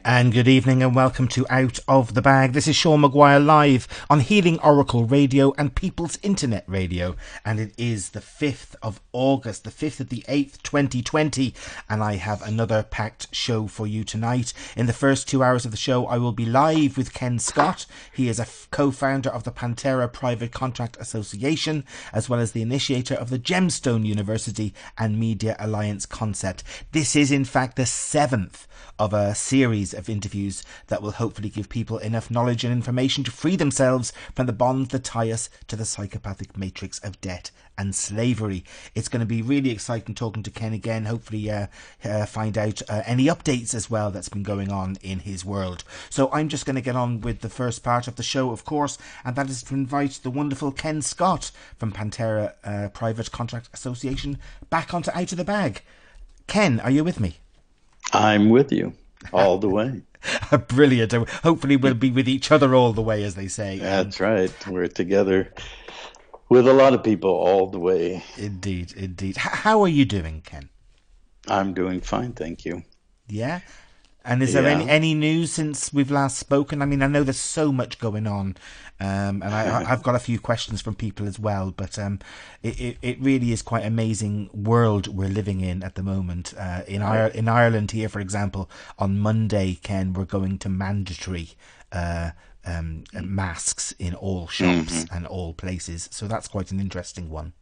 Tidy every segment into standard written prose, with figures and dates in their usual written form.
And good evening and welcome to Out of the Bag. This is Sean Maguire live on Healing Oracle Radio and People's Internet Radio. And it is the 5th of August, the 5th of the 8th, 2020. And I have another packed show for you tonight. In the first 2 hours of the show, I will be live with Ken Scott. He is a co-founder of the Panterra Private Contract Association, as well as the initiator of the Gemstone University and Media Alliance concept. This is, in fact, the 7th of a series of interviews that will hopefully give people enough knowledge and information to free themselves from the bonds that tie us to the psychopathic matrix of debt and slavery. It's going to be really exciting talking to Ken again. Hopefully find out any updates as well that's been going on in his world. So I'm just going to get on with the first part of the show, of course, and that is to invite the wonderful Ken Scott from Panterra Private Contract Association back onto Out of the Bag. Ken, are you with me? I'm with you all the way. Brilliant. Hopefully we'll be with each other all the way, as they say. That's right. We're together with a lot of people all the way. Indeed, indeed. How are you doing, Ken? I'm doing fine, thank you. Yeah? And is there any news since we've last spoken? I mean, I know there's so much going on, and I've got a few questions from people as well, but it really is quite an amazing world we're living in at the moment. In Ireland here, for example, on Monday, Ken, we're going to mandatory masks in all shops and all places, so that's quite an interesting one.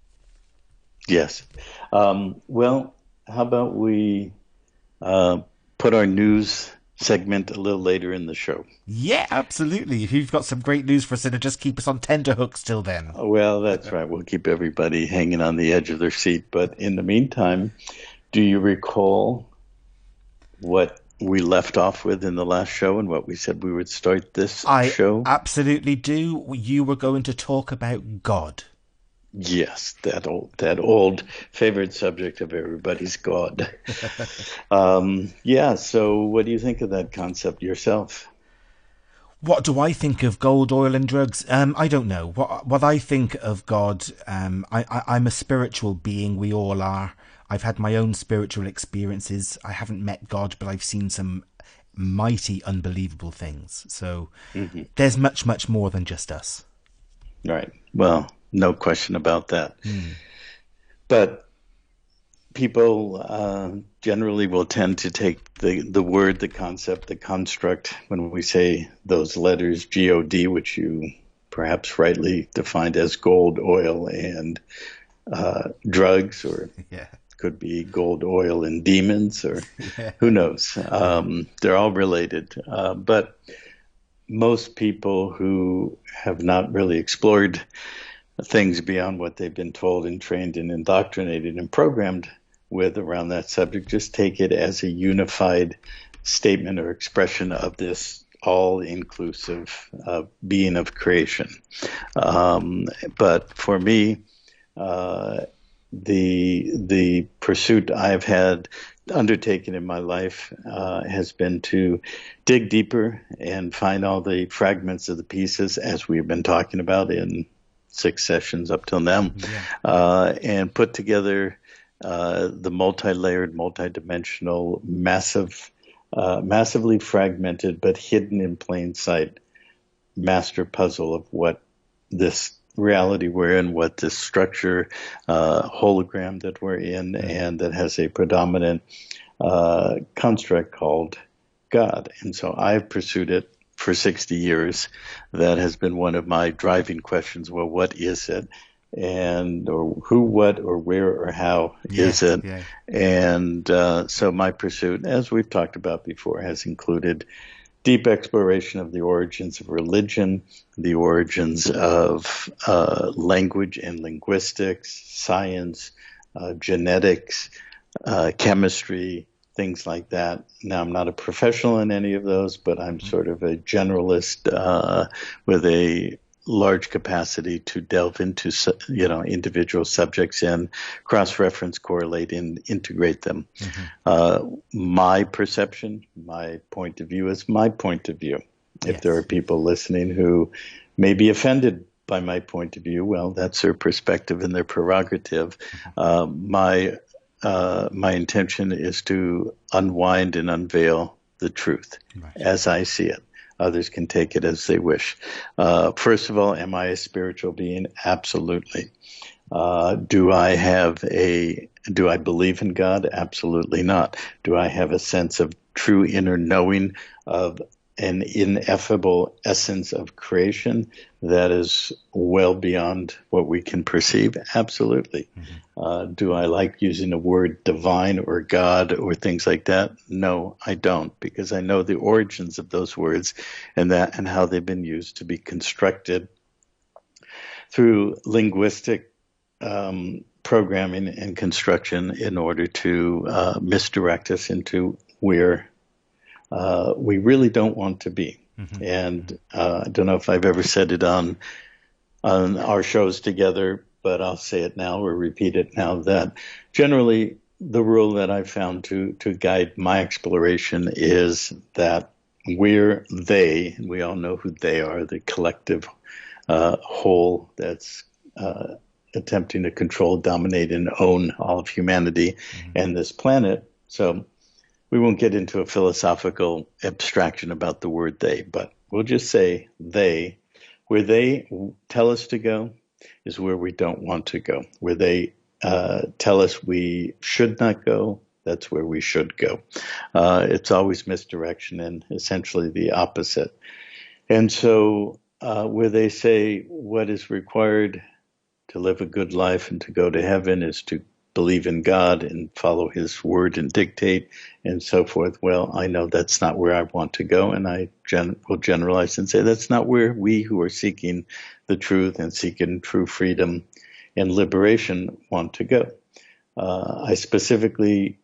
Yes. Well, how about we put our news segment a little later in the show? Yeah, absolutely. If you've got some great news for us, it'll just keep us on tenterhooks till then. Well, that's right. We'll keep everybody hanging on the edge of their seat. But in the meantime, do you recall what we left off with in the last show and what we said we would start this show? I absolutely do. You were going to talk about God. Yes, that old favorite subject of everybody's, God. So what do you think of that concept yourself? What do I think of gold, oil and drugs? I don't know. What I think of God, I'm a spiritual being, we all are. I've had my own spiritual experiences. I haven't met God, but I've seen some mighty, unbelievable things. So there's much, much more than just us. Right. Well, no question about that. But people generally will tend to take the word, the concept, the construct, when we say those letters, G-O-D, which you perhaps rightly defined as gold, oil, and drugs, or could be gold, oil, and demons, or who knows. They're all related. But most people who have not really explored things beyond what they've been told and trained and indoctrinated and programmed with around that subject just take it as a unified statement or expression of this all-inclusive being of creation. But for me, the pursuit I've had undertaken in my life has been to dig deeper and find all the fragments of the pieces, as we've been talking about in 6 sessions up till now, and put together the multi-layered, multi-dimensional, massively fragmented but hidden in plain sight master puzzle of what this reality we're in, what this structure, hologram that we're in, and that has a predominant construct called God. And so I've pursued it for 60 years. That has been one of my driving questions. Well, what is it? And or who, what, or where, or how is it? Yeah. And so my pursuit, as we've talked about before, has included deep exploration of the origins of religion, the origins of language and linguistics, science, genetics, chemistry, things like that. Now, I'm not a professional in any of those, but I'm sort of a generalist with a large capacity to delve into, individual subjects and cross-reference, correlate, and integrate them. My perception, my point of view is my point of view. If there are people listening who may be offended by my point of view, well, that's their perspective and their prerogative. My intention is to unwind and unveil the truth, Right. as I see it. Others can take it as they wish. First of all, am I a spiritual being? Absolutely. Do I believe in God? Absolutely not. Do I have a sense of true inner knowing of an ineffable essence of creation that is well beyond what we can perceive? Absolutely. Mm-hmm. Do I like using the word divine or God or things like that? No, I don't, because I know the origins of those words and how they've been used to be constructed through linguistic programming and construction in order to misdirect us into where we really don't want to be. Mm-hmm. And I don't know if I've ever said it on our shows together, but I'll say it now or repeat it now, that generally the rule that I've found to guide my exploration is that we're they, and we all know who they are, the collective whole that's attempting to control, dominate, and own all of humanity and this planet. So we won't get into a philosophical abstraction about the word they, but we'll just say they. Where they tell us to go is where we don't want to go. Where they tell us we should not go, that's where we should go. It's always misdirection and essentially the opposite. And so where they say what is required to live a good life and to go to heaven is to believe in God and follow his word and dictate and so forth. Well, I know that's not where I want to go, and I will generalize and say that's not where we who are seeking the truth and seeking true freedom and liberation want to go. I specifically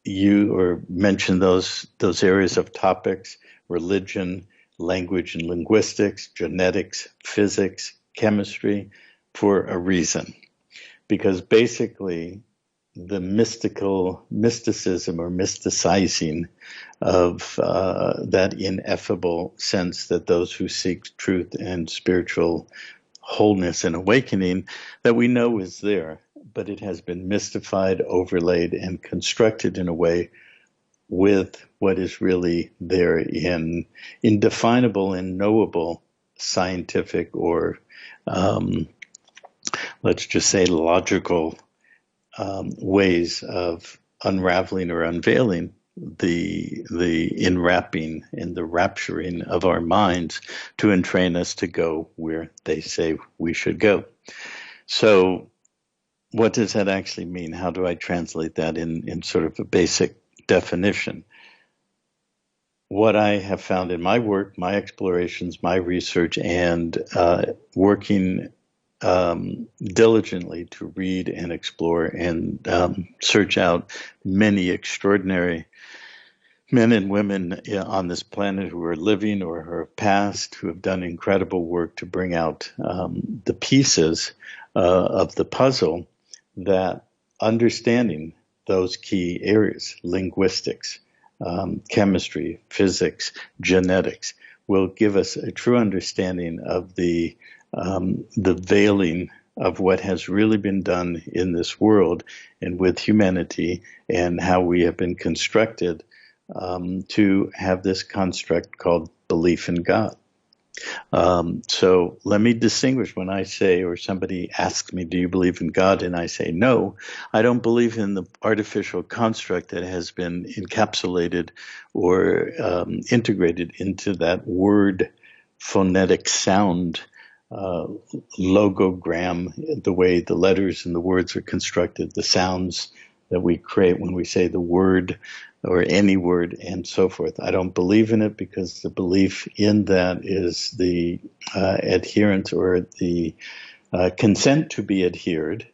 mention those areas of topics: religion, language and linguistics, genetics, physics, chemistry, for a reason. Because basically the mysticism or mysticizing of that ineffable sense that those who seek truth and spiritual wholeness and awakening, that we know is there, but it has been mystified, overlaid, and constructed in a way with what is really there in indefinable and knowable scientific or let's just say logical ways of unraveling or unveiling the enwrapping and the rapturing of our minds to entrain us to go where they say we should go. So what does that actually mean? How do I translate that in sort of a basic definition? What I have found in my work, my explorations, my research, and working diligently to read and explore and search out many extraordinary men and women on this planet who are living or who have passed, who have done incredible work to bring out the pieces of the puzzle, that understanding those key areas, linguistics, chemistry, physics, genetics, will give us a true understanding of the veiling of what has really been done in this world and with humanity, and how we have been constructed to have this construct called belief in God. So let me distinguish when I say, or somebody asks me, do you believe in God? And I say, no, I don't believe in the artificial construct that has been encapsulated or integrated into that word phonetic sound, logogram, the way the letters and the words are constructed, the sounds that we create when we say the word or any word and so forth. I don't believe in it, because the belief in that is the adherence or the consent to be adhered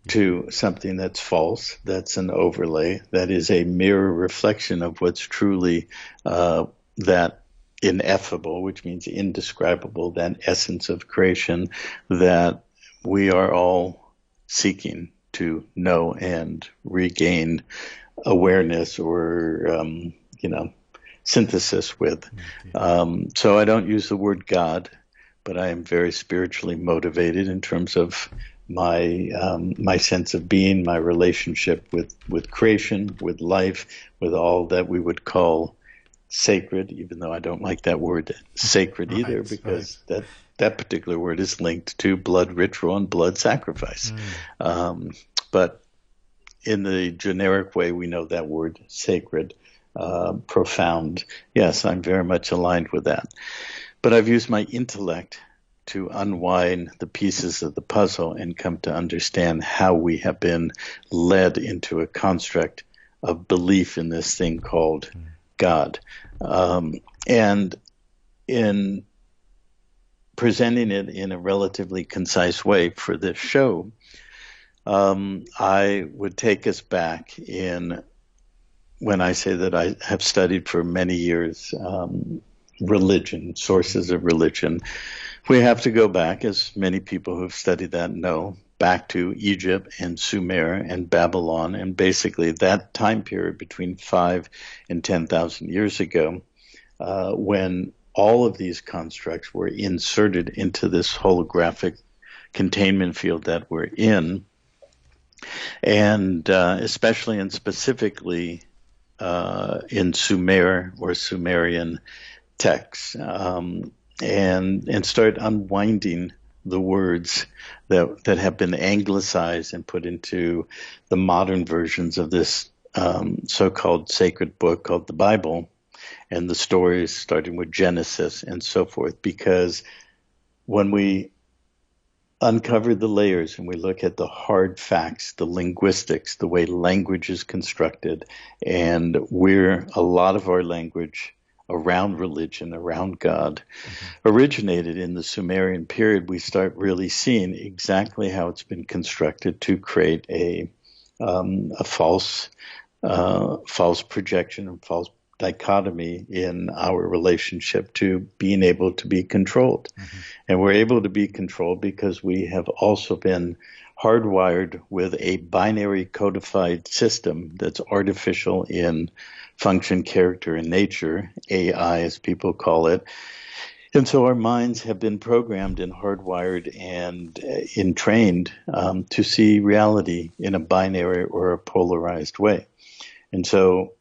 to something that's false, that's an overlay, that is a mirror reflection of what's truly that ineffable, which means indescribable, that essence of creation that we are all seeking to know and regain awareness or, synthesis with. So I don't use the word God, but I am very spiritually motivated in terms of my sense of being, my relationship with creation, with life, with all that we would call sacred, even though I don't like that word sacred either, because that particular word is linked to blood ritual and blood sacrifice. But in the generic way, we know that word sacred, profound. Yes, I'm very much aligned with that. But I've used my intellect to unwind the pieces of the puzzle and come to understand how we have been led into a construct of belief in this thing called God. And in presenting it in a relatively concise way for this show, I would take us back in, when I say that I have studied for many years religion, sources of religion, we have to go back, as many people who have studied that know, back to Egypt and Sumer and Babylon, and basically that time period between 5 and 10,000 years ago, when all of these constructs were inserted into this holographic containment field that we're in, and especially and specifically in Sumer or Sumerian texts, and start unwinding the words that have been anglicized and put into the modern versions of this so-called sacred book called the Bible, and the stories starting with Genesis and so forth. Because when we uncover the layers and we look at the hard facts, the linguistics, the way language is constructed, and where a lot of our language around religion, around God, originated in the Sumerian period, we start really seeing exactly how it's been constructed to create a false projection and false dichotomy in our relationship to being able to be controlled. And we're able to be controlled because we have also been hardwired with a binary codified system that's artificial in function, character, and nature, AI as people call it. And so our minds have been programmed and hardwired and entrained to see reality in a binary or a polarized way. And so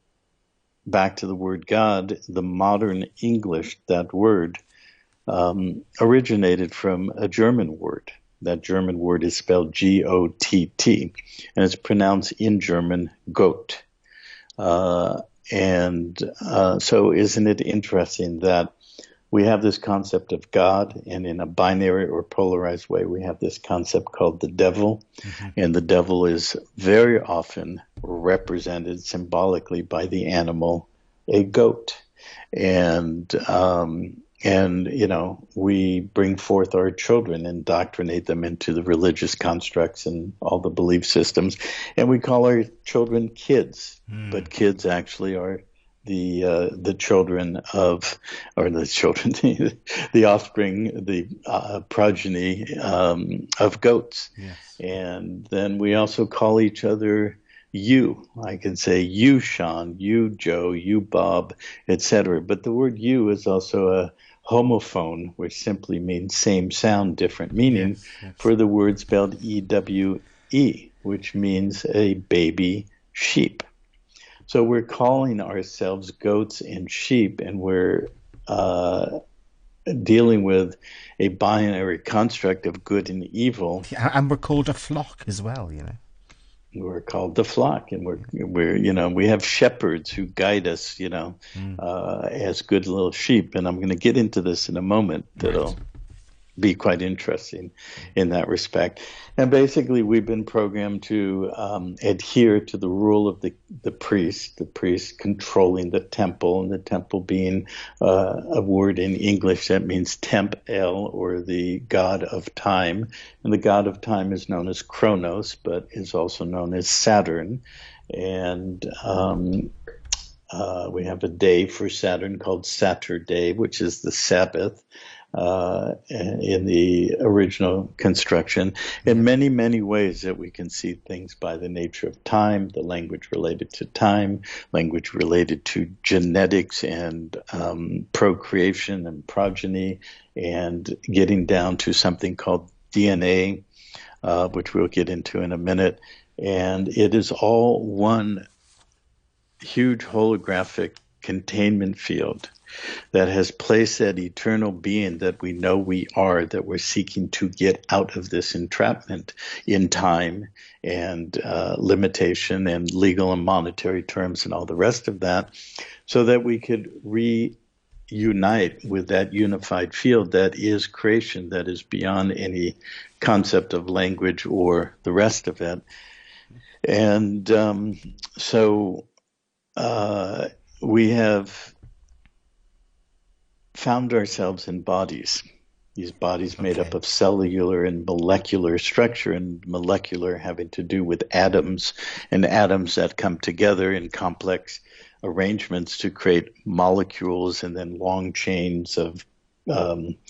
back to the word God, the modern English, that word originated from a German word. That German word is spelled G-O-T-T, and it's pronounced in German Gott. So isn't it interesting that we have this concept of God, and in a binary or polarized way, we have this concept called the devil, and the devil is very often represented symbolically by the animal, a goat. And we bring forth our children, indoctrinate them into the religious constructs and all the belief systems, and we call our children kids, but kids actually are the children of, or the children, the offspring, the progeny of goats. Yes. And then we also call each other you. I can say you, Sean, you, Joe, you, Bob, etc. But the word you is also a homophone, which simply means same sound, different meaning, for the word spelled E-W-E, which means a baby sheep. So we're calling ourselves goats and sheep, and we're dealing with a binary construct of good and evil. And we're called a flock as well, We're called the flock, and we're we have shepherds who guide us, as good little sheep. And I'm going to get into this in a moment. That'll be quite interesting in that respect. And basically, we've been programmed to adhere to the rule of the priest controlling the temple, and the temple being a word in English that means temp el, or the god of time. And the god of time is known as Kronos, but is also known as Saturn. And we have a day for Saturn called Saturday, which is the Sabbath. In the original construction, in many, many ways that we can see things by the nature of time, the language related to time, language related to genetics and procreation and progeny, and getting down to something called DNA, which we'll get into in a minute. And it is all one huge holographic containment field that has placed that eternal being that we know we are, that we're seeking to get out of this entrapment in time and limitation and legal and monetary terms and all the rest of that, so that we could reunite with that unified field that is creation, that is beyond any concept of language or the rest of it. And so we have found ourselves in bodies, these bodies made up of cellular and molecular structure, and molecular having to do with atoms, and atoms that come together in complex arrangements to create molecules and then long chains of amino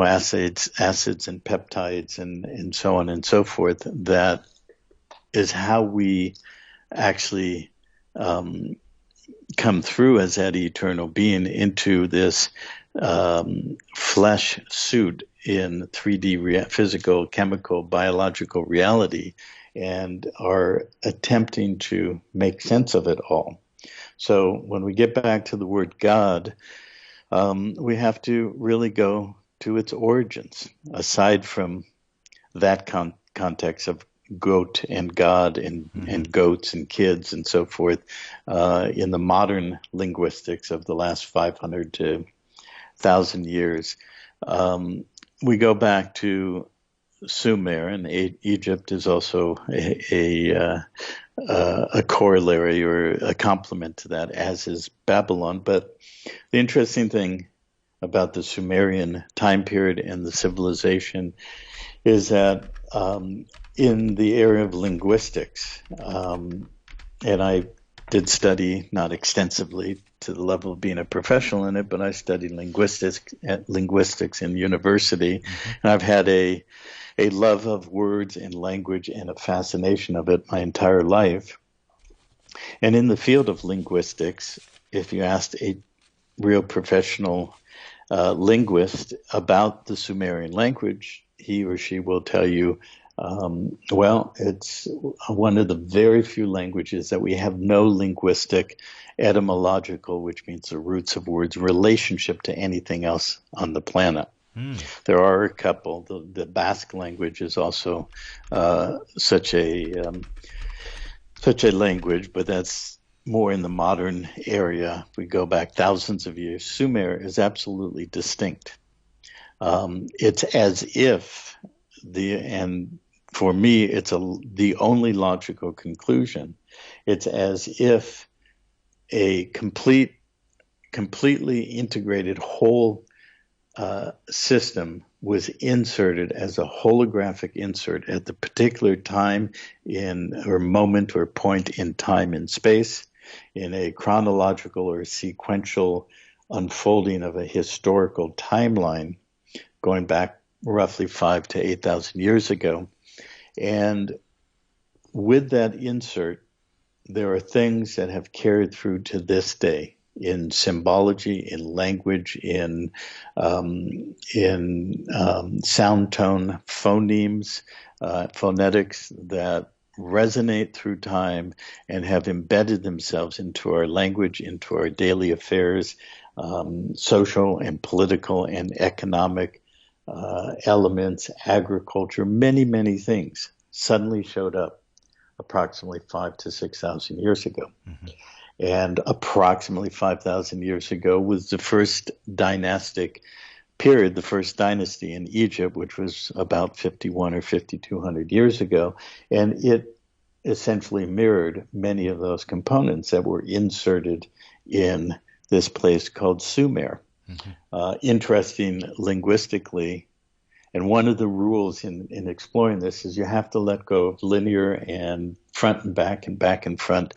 acids and peptides and so on and so forth. That is how we actually come through as that eternal being into this flesh suit in 3D physical, chemical, biological reality, and are attempting to make sense of it all. So when we get back to the word God, we have to really go to its origins, aside from that context of goat and God and goats and kids and so forth. In the modern linguistics of the last 500 to 1,000 years, we go back to Sumer, and Egypt is also a corollary or a complement to that, as is Babylon. But the interesting thing about the Sumerian time period and the civilization is that in the area of linguistics, and I did study, not extensively to the level of being a professional in it, but I studied linguistics in university, and I've had a love of words and language and a fascination of it my entire life. And in the field of linguistics, if you asked a real professional linguist about the Sumerian language, he or she will tell you, well, it's one of the very few languages that we have no linguistic, etymological, which means the roots of words, relationship to anything else on the planet. There are a couple. The Basque language is also such a language, but that's more in the modern area. If we go back thousands of years, Sumer is absolutely distinct. It's as if and for me, it's the only logical conclusion. It's as if a completely integrated whole system was inserted as a holographic insert at the particular time or moment or point in time and space, in a chronological or sequential unfolding of a historical timeline going back roughly 5,000 to 8,000 years ago. And with that insert, there are things that have carried through to this day in symbology, in language, in sound tone, phonemes, phonetics that resonate through time and have embedded themselves into our language, into our daily affairs, social and political and economic elements, agriculture, many, many things suddenly showed up approximately 5,000 to 6,000 years ago. And approximately 5,000 years ago was the first dynastic period, the first dynasty in Egypt, which was about 51 or 5,200 years ago. And it essentially mirrored many of those components that were inserted in this place called Sumer. Interesting linguistically, and one of the rules in exploring this is you have to let go of linear and front and back and front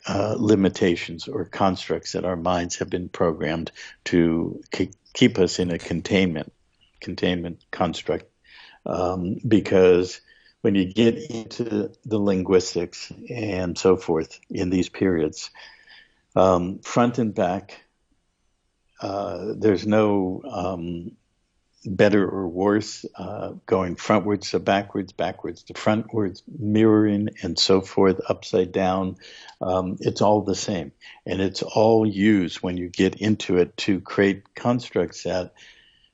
limitations or constructs that our minds have been programmed to keep us in a containment construct, because when you get into the linguistics and so forth in these periods, front and back, there's no better or worse, going frontwards to backwards, backwards to frontwards, mirroring and so forth, upside down. It's all the same. And it's all used when you get into it to create constructs that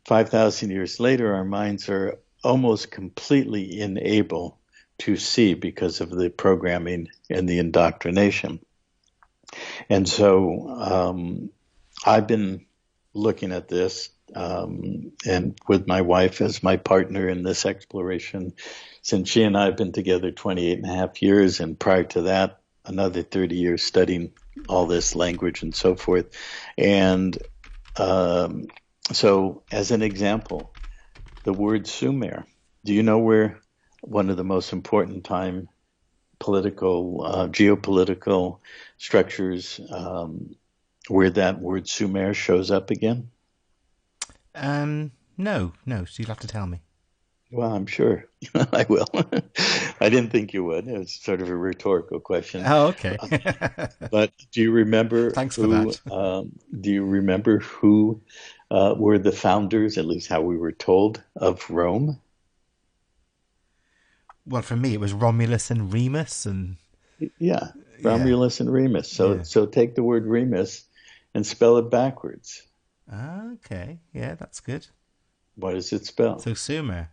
5,000 years later, our minds are almost completely unable to see because of the programming and the indoctrination. And so I've been looking at this and with my wife as my partner in this exploration since she and I have been together 28 and a half years, and prior to that, another 30 years studying all this language and so forth. And so as an example, the word Sumer, do you know where one of the most important time geopolitical structures where that word Sumer shows up again? No, so you'll have to tell me. Well, I'm sure I will. I didn't think you would. It was sort of a rhetorical question. Oh, okay. But do you remember Thanks for that. Do you remember who were the founders, at least how we were told, of Rome? Well, for me, it was Romulus and Remus, and yeah, Romulus and Remus. So take the word Remus and spell it backwards. Okay, yeah, that's good. What does it spell? So Sumer.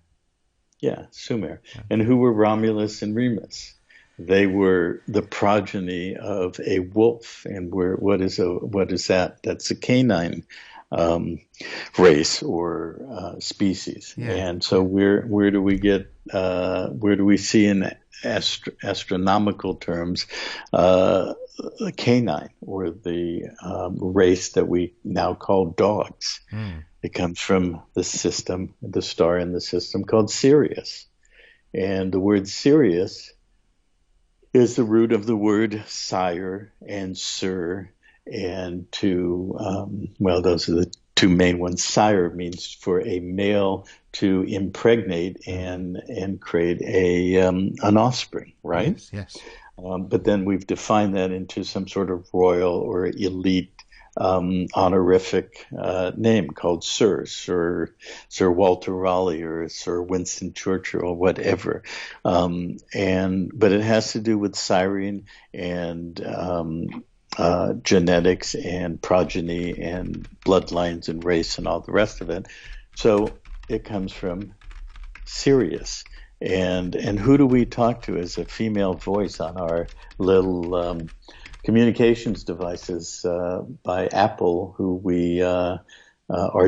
Yeah, Sumer. Okay. And who were Romulus and Remus? They were the progeny of a wolf, and what is that? That's a canine race or species. Yeah. And so where do we see in astronomical terms canine, or the race that we now call dogs? It comes from the star in the system called Sirius. And the word Sirius is the root of the word sire and sir, and those are the two main ones. Sire means for a male to impregnate and create an offspring, right? Yes. But then we've defined that into some sort of royal or elite honorific name called Sir Walter Raleigh or Sir Winston Churchill or whatever. But it has to do with siring and genetics and progeny and bloodlines and race and all the rest of it. So it comes from Sirius. And who do we talk to as a female voice on our little communications devices by Apple, who we are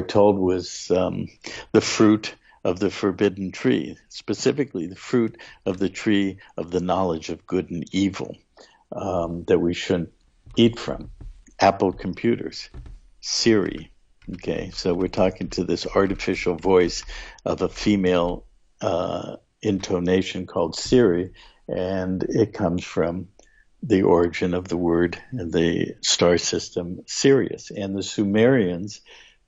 told was the fruit of the forbidden tree, specifically the fruit of the tree of the knowledge of good and evil, that we shouldn't eat from. Apple computers, Siri. Okay, so we're talking to this artificial voice of a female intonation called Siri, and it comes from the origin of the word in the star system Sirius. And the Sumerians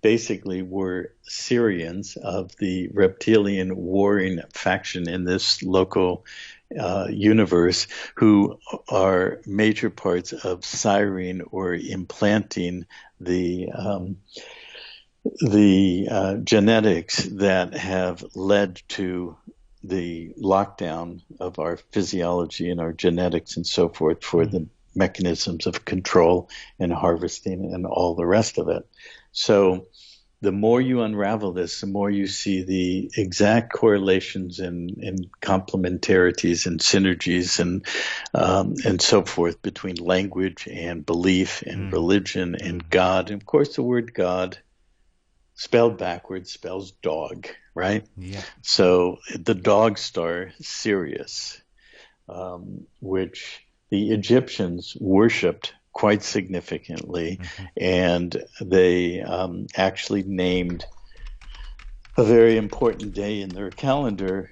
basically were Syrians of the reptilian warring faction in this local universe, who are major parts of siring or implanting the genetics that have led to the lockdown of our physiology and our genetics and so forth for the mechanisms of control and harvesting and all the rest of it. So the more you unravel this, the more you see the exact correlations and complementarities and synergies and so forth between language and belief and religion and God. And of course, the word God, spelled backwards, spells dog, right? Yeah. So the dog star Sirius, which the Egyptians worshipped quite significantly, and they actually named a very important day in their calendar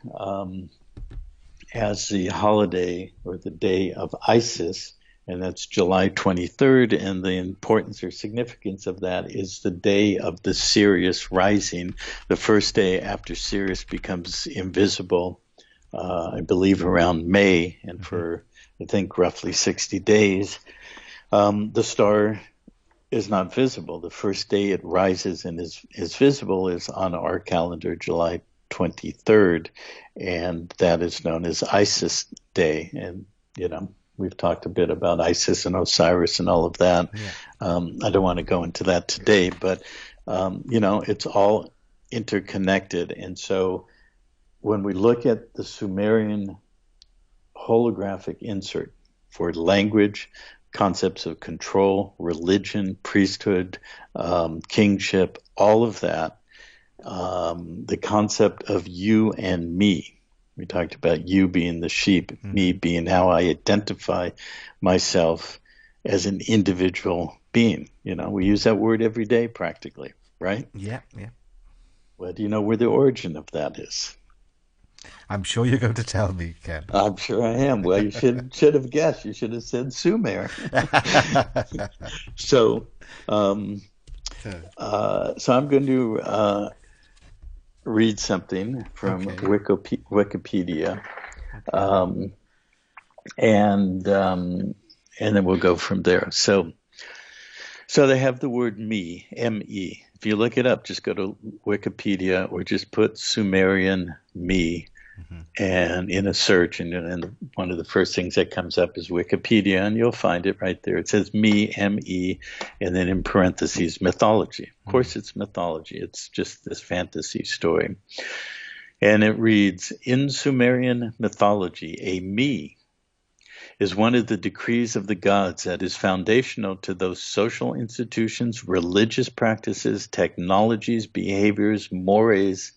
as the holiday or the day of Isis, and that's July 23rd, and the importance or significance of that is the day of the Sirius rising, the first day after Sirius becomes invisible, I believe around May, and for, I think, roughly 60 days. The star is not visible. The first day it rises and is visible is on our calendar, July 23rd, and that is known as Isis Day. And, we've talked a bit about Isis and Osiris and all of that. Yeah. I don't want to go into that today, but, it's all interconnected. And so when we look at the Sumerian holographic insert for language, concepts of control, religion, priesthood, kingship, all of that, the concept of you and me. We talked about you being the sheep, me being how I identify myself as an individual being. We use that word every day practically, right? Yeah. Well, do you know where the origin of that is? I'm sure you're going to tell me, Ken. I'm sure I am. Well, you should have guessed. You should have said Sumer. So I'm going to read something from Wikipedia, and then we'll go from there. So they have the word me, M-E. If you look it up, just go to Wikipedia or just put Sumerian me and in a search, and one of the first things that comes up is Wikipedia, and you'll find it right there. It says me, M-E, and then in parentheses, mythology. Of course, it's mythology. It's just this fantasy story. And it reads, in Sumerian mythology, a me is one of the decrees of the gods that is foundational to those social institutions, religious practices, technologies, behaviors, mores,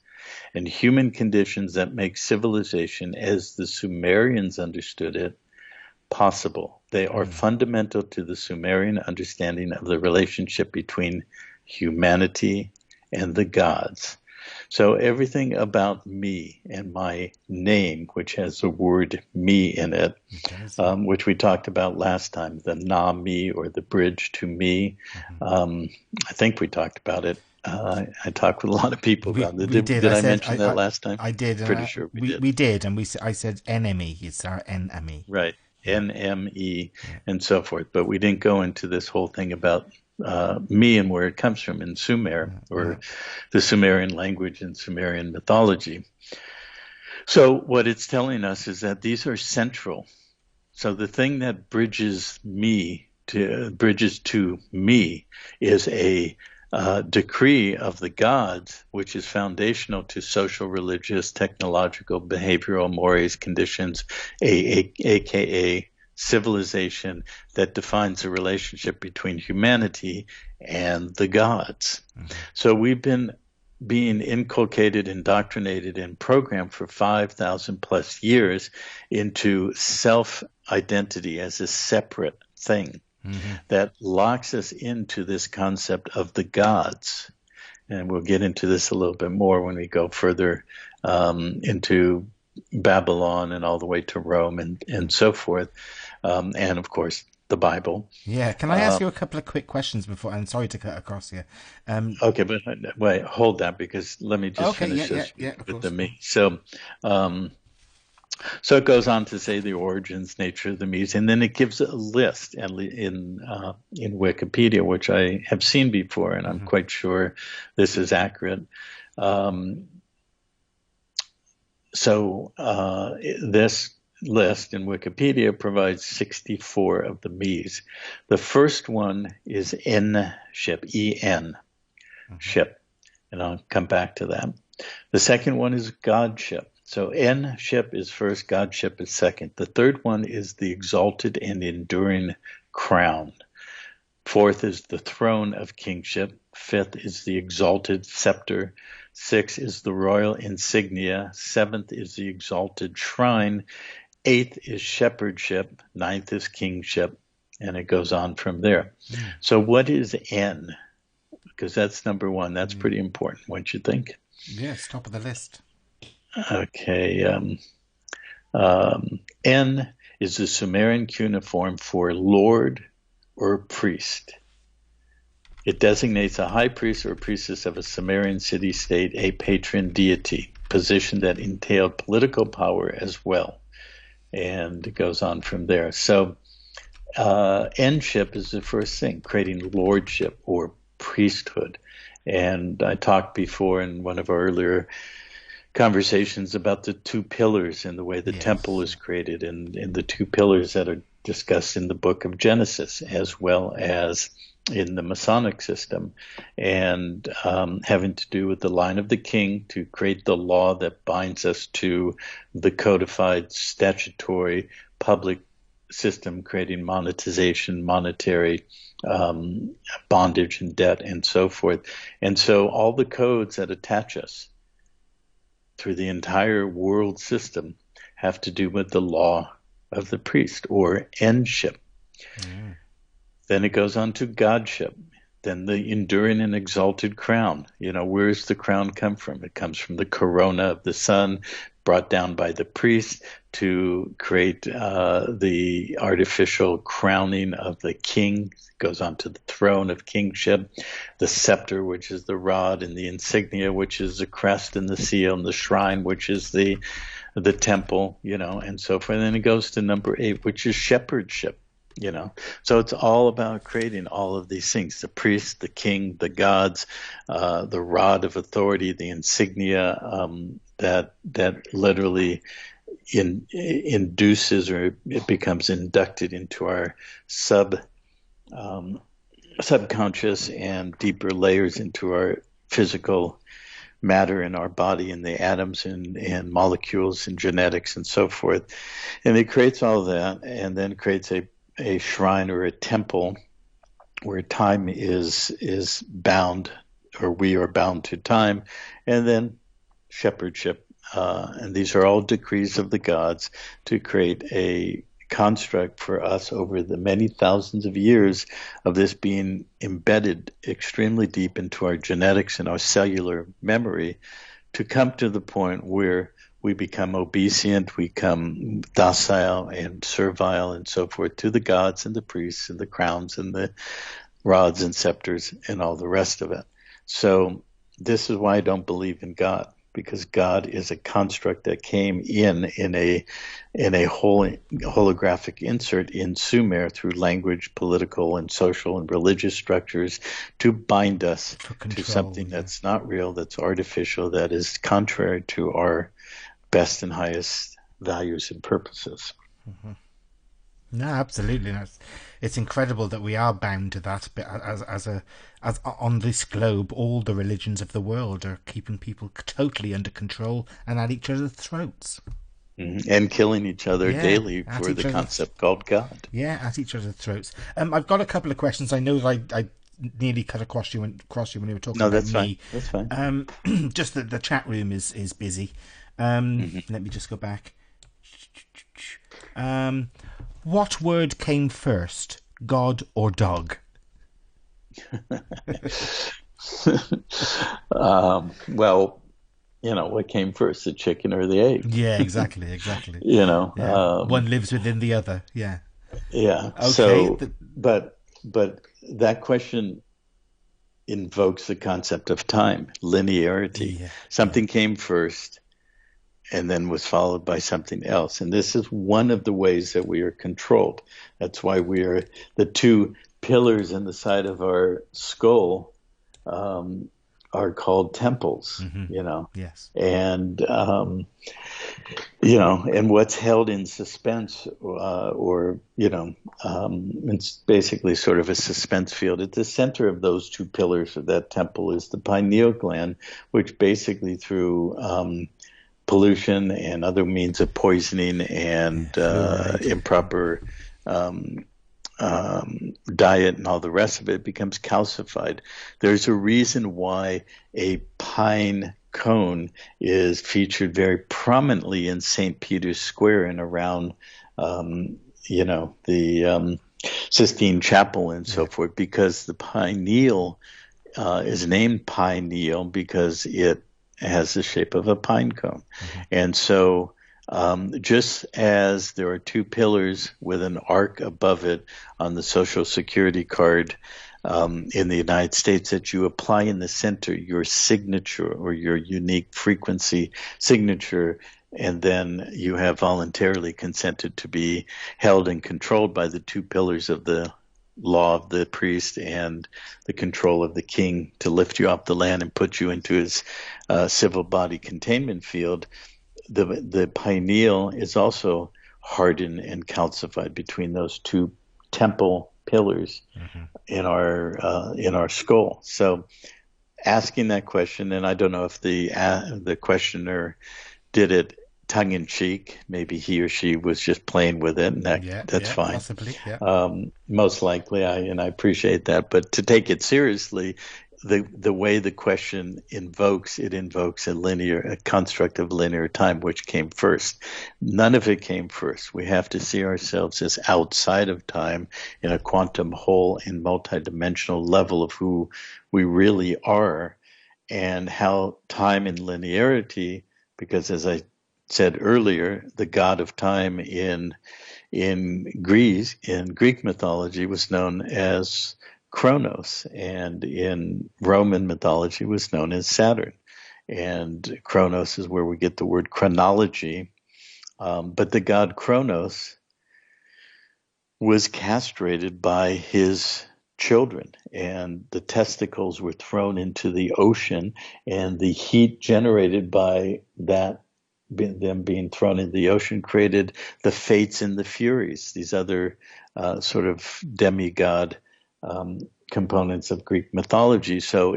and human conditions that make civilization, as the Sumerians understood it, possible. They are fundamental to the Sumerian understanding of the relationship between humanity and the gods. So everything about me and my name, which has the word me in it, which we talked about last time, the na-me or the bridge to me. I think we talked about it. I talked with a lot of people about it. Did I mention that last time? I did. Pretty sure we did. We did, and I said enemy. It's our enemy. Right, NME, and so forth. But we didn't go into this whole thing about me and where it comes from in Sumer, or the Sumerian language and Sumerian mythology. So what it's telling us is that these are central. So the thing that bridges to me is a decree of the gods, which is foundational to social, religious, technological, behavioral, mores conditions, aka civilization, that defines the relationship between humanity and the gods. So we've been being inculcated, indoctrinated, and programmed for 5,000 plus years into self-identity as a separate thing. That locks us into this concept of the gods. And we'll get into this a little bit more when we go further into Babylon and all the way to Rome and so forth. And, of course, the Bible. Yeah. Can I ask you a couple of quick questions before? I'm sorry to cut across here. Okay, but wait, hold that, because let me just finish this with the me. So it goes on to say the origins, nature of the Medes, and then it gives a list in Wikipedia, which I have seen before, and I'm quite sure this is accurate. This list in Wikipedia provides 64 of the Medes. The first one is N-ship, E-N, ship, and I'll come back to that. The second one is Godship. So N-ship is first, Godship is second. The third one is the exalted and enduring crown. Fourth is the throne of kingship. Fifth is the exalted scepter. Sixth is the royal insignia. Seventh is the exalted shrine. Eighth is shepherdship. Ninth is kingship. And it goes on from there. So what is N? Because that's number one. That's pretty important, wouldn't you think? Yes, top of the list. Okay. N is the Sumerian cuneiform for lord or priest. It designates a high priest or priestess of a Sumerian city-state, a patron deity, position that entailed political power as well. And it goes on from there. So Endship is the first thing, creating lordship or priesthood. And I talked before in one of our earlier conversations about the two pillars and the way the temple is created, and the two pillars that are discussed in the book of Genesis as well as in the Masonic system, and having to do with the line of the king to create the law that binds us to the codified statutory public system, creating monetization, monetary bondage and debt and so forth. And so all the codes that attach us through the entire world system have to do with the law of the priest or endship. Mm. Then it goes on to godship. Then the enduring and exalted crown. You know, where does the crown come from? It comes from the corona of the sun, brought down by the priest to create the artificial crowning of the king. It goes on to the throne of kingship, the scepter, which is the rod, and the insignia, which is the crest and the seal, and the shrine, which is the temple, you know, and so forth. And then it goes to number 8, which is shepherdship. You know, so it's all about creating all of these things: the priest, the king, the gods, the rod of authority, the insignia that literally induces, or it becomes inducted into our subconscious and deeper layers into our physical matter in our body, and the atoms and molecules and genetics and so forth. And it creates all of that, and then creates a shrine or a temple where time is bound, or we are bound to time, and then shepherdship. And these are all decrees of the gods to create a construct for us over the many thousands of years of this being embedded extremely deep into our genetics and our cellular memory, to come to the point where we become obedient, we become docile and servile and so forth to the gods and the priests and the crowns and the rods and scepters and all the rest of it. So this is why I don't believe in God, because God is a construct that came in a holographic insert in Sumer through language, political and social and religious structures to bind us to something that's not real, that's artificial, that is contrary to our best and highest values and purposes. Mm-hmm. No, absolutely. It's incredible that we are bound to that. But as on this globe, all the religions of the world are keeping people totally under control and at each other's throats. Mm-hmm. And killing each other daily for the concept called God. Yeah, at each other's throats. I've got a couple of questions. I know that I nearly cut across you when you were talking about me. That's fine. Just that the chat room is busy. Let me just go back. What word came first, God or dog? Well, you know, what came first, the chicken or the egg? Yeah, exactly. You know, one lives within the other. Yeah. Yeah. Okay. So, but that question invokes the concept of time, linearity. Yeah. Something came first and then was followed by something else. And this is one of the ways that we are controlled. That's why we are the two pillars in the side of our skull are called temples, you know. Yes. And, you know, and what's held in suspense or, you know, it's basically sort of a suspense field. At the center of those two pillars of that temple is the pineal gland, which basically through pollution and other means of poisoning and improper diet and all the rest of it becomes calcified. There's a reason why a pine cone is featured very prominently in St. Peter's Square and around, you know, the Sistine Chapel and so forth, because the pineal is named pineal because it has the shape of a pine cone. And so just as there are two pillars with an arc above it on the Social Security card in the United States that you apply in the center, your signature or your unique frequency signature and then you have voluntarily consented to be held and controlled by the two pillars of the law of the priest and the control of the king to lift you off the land and put you into his civil body containment field. The pineal is also hardened and calcified between those two temple pillars in our skull. So asking that question, and I don't know if the questioner did it tongue in cheek. Maybe he or she was just playing with it, and that's fine. Possibly, yeah. Most likely, I appreciate that. But to take it seriously, the way the question invokes a construct of linear time, which came first. None of it came first. We have to see ourselves as outside of time in a quantum whole and multidimensional level of who we really are, and how time and linearity, because as I said earlier, the god of time in Greek mythology was known as Kronos, and in Roman mythology was known as Saturn. And Kronos is where we get the word chronology. But the god Kronos was castrated by his children, and the testicles were thrown into the ocean, and the heat generated by that, them being thrown into the ocean, created the Fates and the Furies, these other sort of demigod components of Greek mythology. So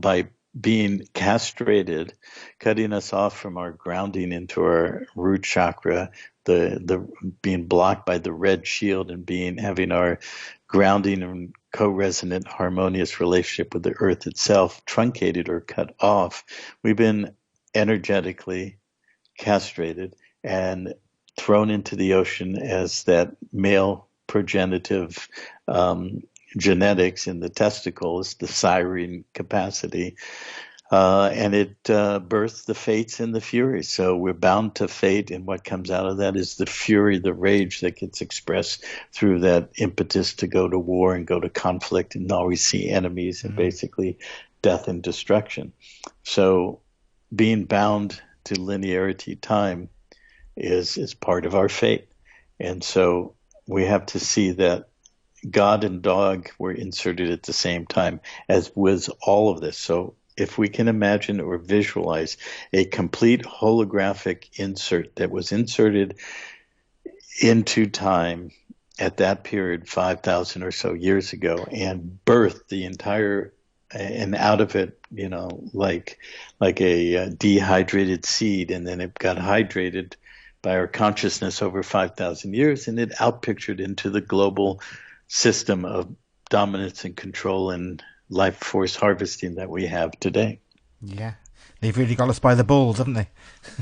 by being castrated, cutting us off from our grounding into our root chakra, the being blocked by the red shield, and having our grounding and co-resonant harmonious relationship with the earth itself truncated or cut off, we've been energetically castrated and thrown into the ocean as that male progenitive genetics in the testicles, the siren capacity, and it births the Fates and the Furies. So we're bound to fate, and what comes out of that is the fury, the rage that gets expressed through that impetus to go to war and go to conflict and always see enemies and basically death and destruction. So being bound to linearity time is part of our fate. And so we have to see that God and dog were inserted at the same time, as was all of this. So if we can imagine or visualize a complete holographic insert that was inserted into time at that period 5,000 or so years ago, and birthed the entire, and out of it, like a dehydrated seed, and then it got hydrated by our consciousness over 5,000 years, and it outpictured into the global system of dominance and control and life force harvesting that we have today. Yeah, they've really got us by the balls, haven't they?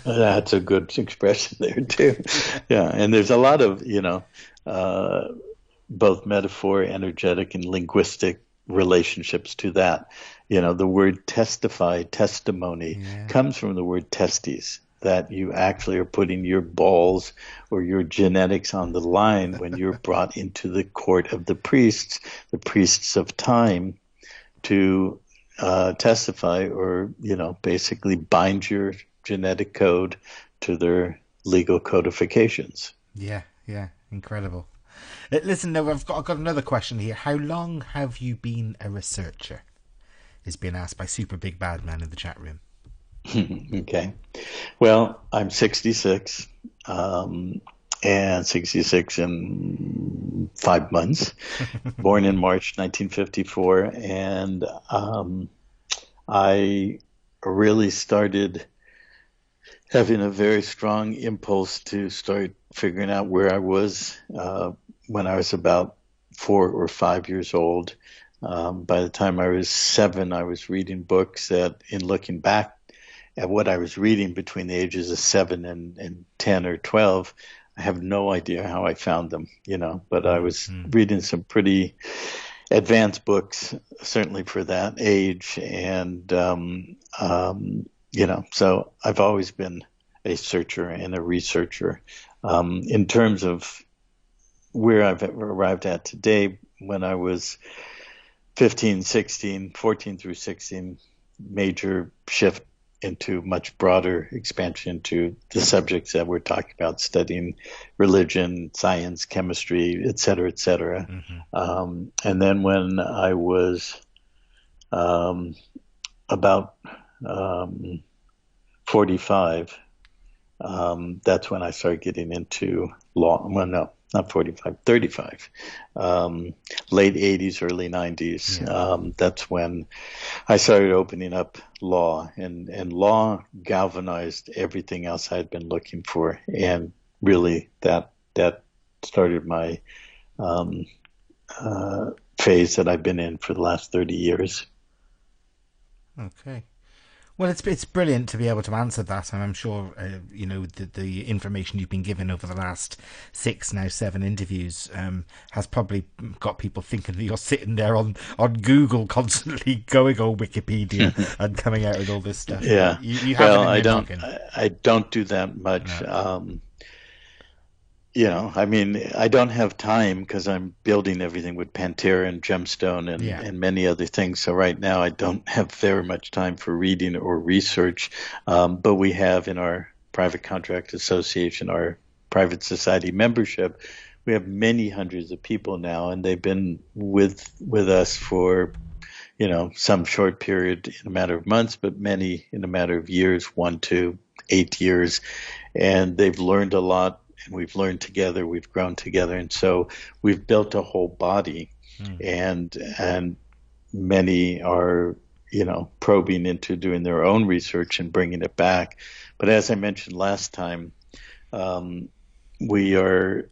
That's a good expression there too. Yeah, and there's a lot of both metaphor, energetic, and linguistic relationships to that. The word testify, testimony, comes from the word testes, that you actually are putting your balls or your genetics on the line when you're brought into the court of the priests of time, to testify, or basically bind your genetic code to their legal codifications. Yeah, incredible. Listen, now I've got another question here. How long have you been a researcher? Is being asked by Super Big Bad Man in the chat room. Okay. Well, I'm 66, and 66 in 5 months, born in March 1954, and I really started having a very strong impulse to start figuring out where I was when I was about 4 or 5 years old. By the time I was 7, I was reading books that, in looking back at what I was reading between the ages of 7 and 10 or 12, I have no idea how I found them, but I was reading some pretty advanced books, certainly for that age. And, so I've always been a searcher and a researcher. In terms of where I've arrived at today, when I was 15, 16, 14 through 16, major shift into much broader expansion to the subjects that we're talking about, studying religion, science, chemistry, et cetera, et cetera. And then when I was about 45, that's when I started getting into law. Well, no, not 45, 35. Late 80s, early 90s. Yeah. That's when I started opening up law, and law galvanized everything else I'd been looking for. And really that started my phase that I've been in for the last 30 years. Okay. Well, it's brilliant to be able to answer that, and I'm sure the information you've been given over the last 7 interviews has probably got people thinking that you're sitting there on Google constantly going on Wikipedia and coming out with all this stuff. Yeah, you have well, it in I your don't noggin. I don't do that much. No. I mean, I don't have time because I'm building everything with Panterra and Gemstone and many other things. So right now I don't have very much time for reading or research. But we have in our Private Contract Association, our private society membership, we have many hundreds of people now, and they've been with us for, some short period in a matter of months, but many in a matter of years, 1 to 8 years. And they've learned a lot. And we've learned together, we've grown together, and so we've built a whole body. And many are, probing into doing their own research and bringing it back. But as I mentioned last time, we are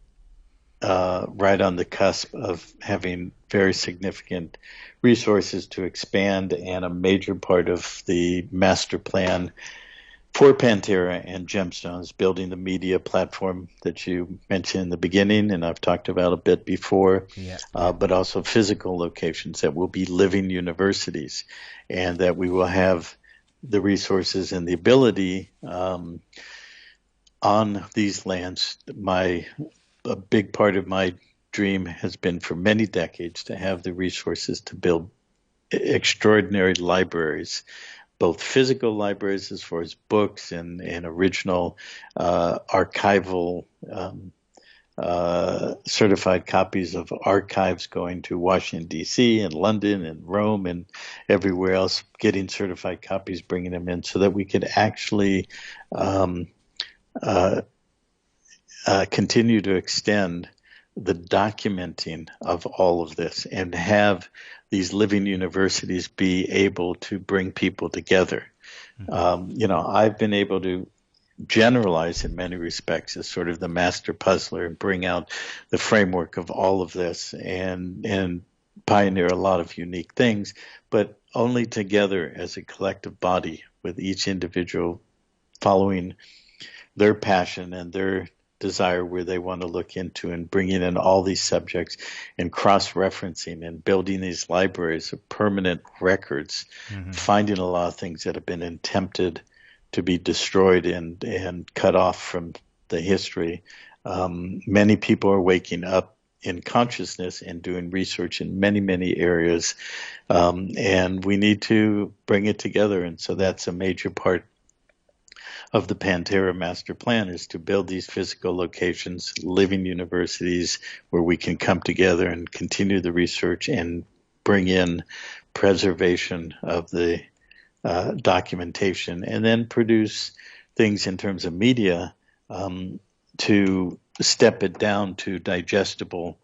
right on the cusp of having very significant resources to expand, and a major part of the master plan for Panterra and Gemstones, building the media platform that you mentioned in the beginning, and I've talked about a bit before, but also physical locations that will be living universities, and that we will have the resources and the ability on these lands. A big part of my dream has been for many decades to have the resources to build extraordinary libraries, both physical libraries as far as books and original archival certified copies of archives going to Washington, D.C. and London and Rome and everywhere else, getting certified copies, bringing them in so that we could actually continue to extend the documenting of all of this and have these living universities be able to bring people together. I've been able to generalize in many respects as sort of the master puzzler and bring out the framework of all of this and pioneer a lot of unique things, but only together as a collective body with each individual following their passion and their desire where they want to look into, and bringing in all these subjects and cross-referencing and building these libraries of permanent records, finding a lot of things that have been attempted to be destroyed and cut off from the history. Many people are waking up in consciousness and doing research in many, many areas, and we need to bring it together. And so that's a major part of the Panterra Master Plan, is to build these physical locations, living universities where we can come together and continue the research and bring in preservation of the documentation, and then produce things in terms of media to step it down to digestible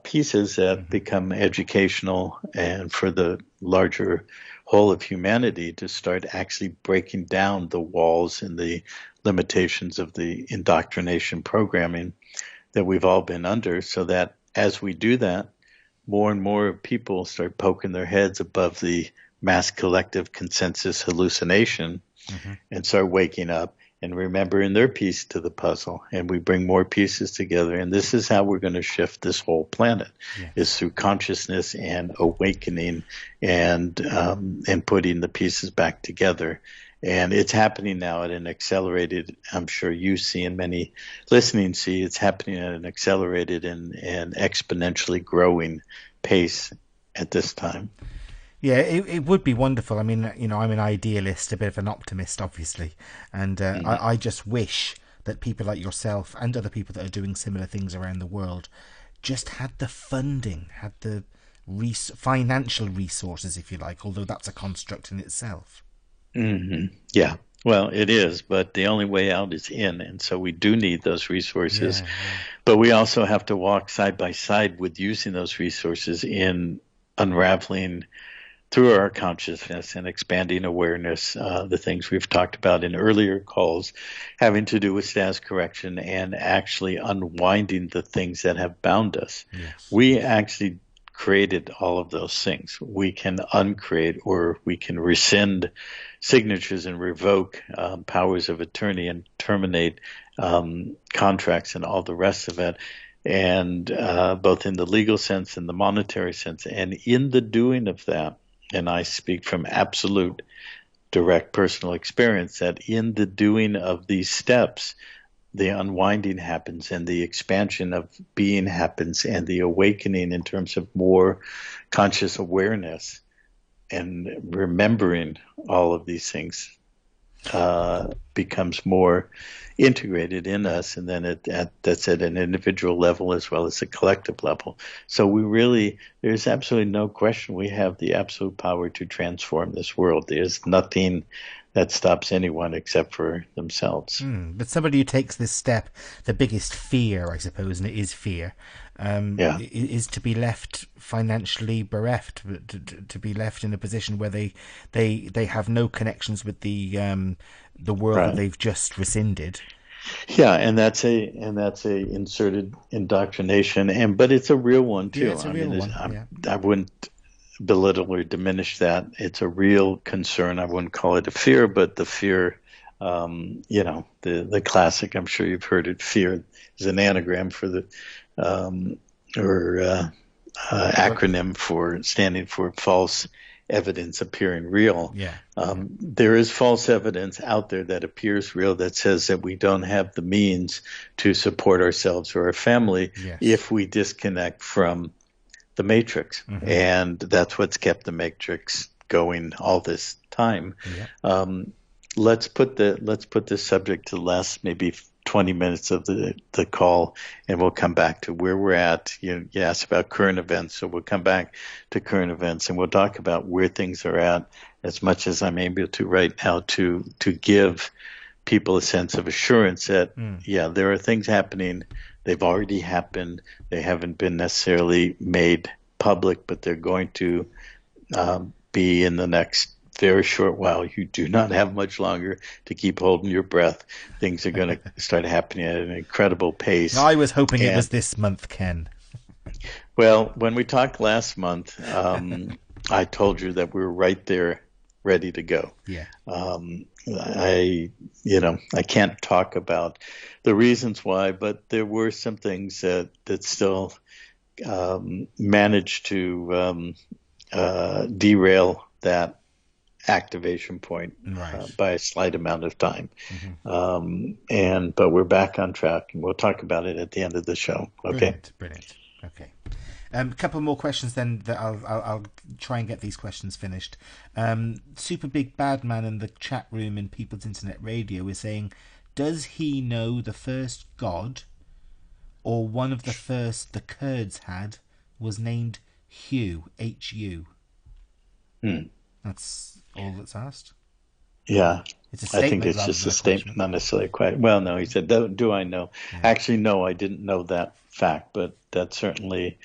pieces that become educational, and for the larger whole of humanity to start actually breaking down the walls and the limitations of the indoctrination programming that we've all been under, so that as we do that, more and more people start poking their heads above the mass collective consensus hallucination and start waking up and remembering their piece to the puzzle, and we bring more pieces together. And this is how we're going to shift this whole planet, is through consciousness and awakening and putting the pieces back together. And it's happening now at an accelerated, I'm sure you see and many listening see, it's happening at an accelerated and exponentially growing pace at this time. Yeah, it would be wonderful. I mean, I'm an idealist, a bit of an optimist, obviously, and I just wish that people like yourself and other people that are doing similar things around the world just had the funding, had the financial resources, if you like, although that's a construct in itself. Yeah. Well, it is, but the only way out is in, and so we do need those resources. Yeah, But we also have to walk side by side with using those resources in unraveling through our consciousness and expanding awareness, the things we've talked about in earlier calls, having to do with status correction and actually unwinding the things that have bound us. Yes. We actually created all of those things. We can uncreate, or we can rescind signatures and revoke powers of attorney and terminate contracts and all the rest of it. And both in the legal sense and the monetary sense. And in the doing of that, and I speak from absolute direct personal experience, that in the doing of these steps, the unwinding happens and the expansion of being happens and the awakening in terms of more conscious awareness and remembering all of these things becomes more integrated in us, and then that's at an individual level as well as a collective level. So there's absolutely no question we have the absolute power to transform this world. There's nothing that stops anyone except for themselves. But somebody who takes this step, the biggest fear, I suppose, and it is fear, is to be left financially bereft, to be left in a position where they have no connections with the world that they've just rescinded. Yeah, and that's a inserted indoctrination, but it's a real one too. Yeah, it's a real one. I wouldn't belittle or diminish that. It's a real concern. I wouldn't call it a fear, but the fear, the classic. I'm sure you've heard it. Fear is an anagram for the acronym for standing for false evidence appearing real. Yeah. There is false evidence out there that appears real that says that we don't have the means to support ourselves or our family if we disconnect from the matrix. And that's what's kept the matrix going all this time. Let's put this subject to less, maybe 20 minutes of the call, and we'll come back to where we're at. You asked about current events, so we'll come back to current events, and we'll talk about where things are at as much as I'm able to right now to give people a sense of assurance that, there are things happening. They've already happened. They haven't been necessarily made public, but they're going to be in the next very short while. You do not have much longer to keep holding your breath. Things are going to start happening at an incredible pace. I was hoping it was this month, Ken. Well, when we talked last month, I told you that we were right there, ready to go. Yeah. I can't talk about the reasons why, but there were some things that still managed to derail that activation point by a slight amount of time. But we're back on track, and we'll talk about it at the end of the show. Okay. Brilliant. Okay. A couple more questions then that I'll try and get these questions finished. Super Big Bad Man in the chat room in People's Internet Radio is saying, does he know the first god, or one of the first the Kurds had, was named Hu, H-U? That's all that's asked. Yeah. It's a statement. I think it's just a statement, not necessarily a question. Well, no, he said, do I know? Yeah. Actually, no, I didn't know that fact, but that certainly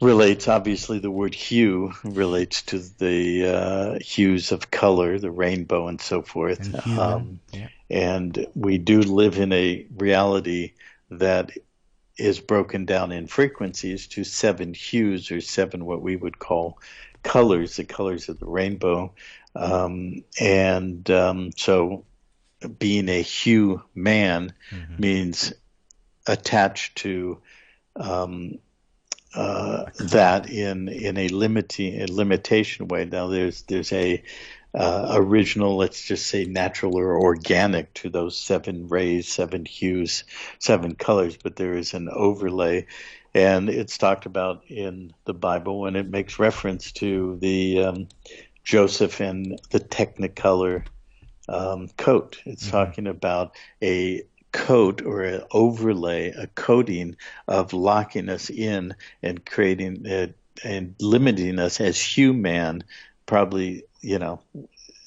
relates. Obviously, the word hue relates to the hues of color, the rainbow and so forth. And we do live in a reality that is broken down in frequencies to 7 hues, or 7 what we would call colors, the colors of the rainbow. So being a hue man means attached to that in a limitation way. Now there's a original, let's just say natural or organic to those 7 rays, 7 hues, 7 colors, but there is an overlay And it's talked about in the Bible when it makes reference to the Joseph and the Technicolor coat. It's talking about a coat or an overlay, a coating of locking us in and creating it and limiting us as human. Probably,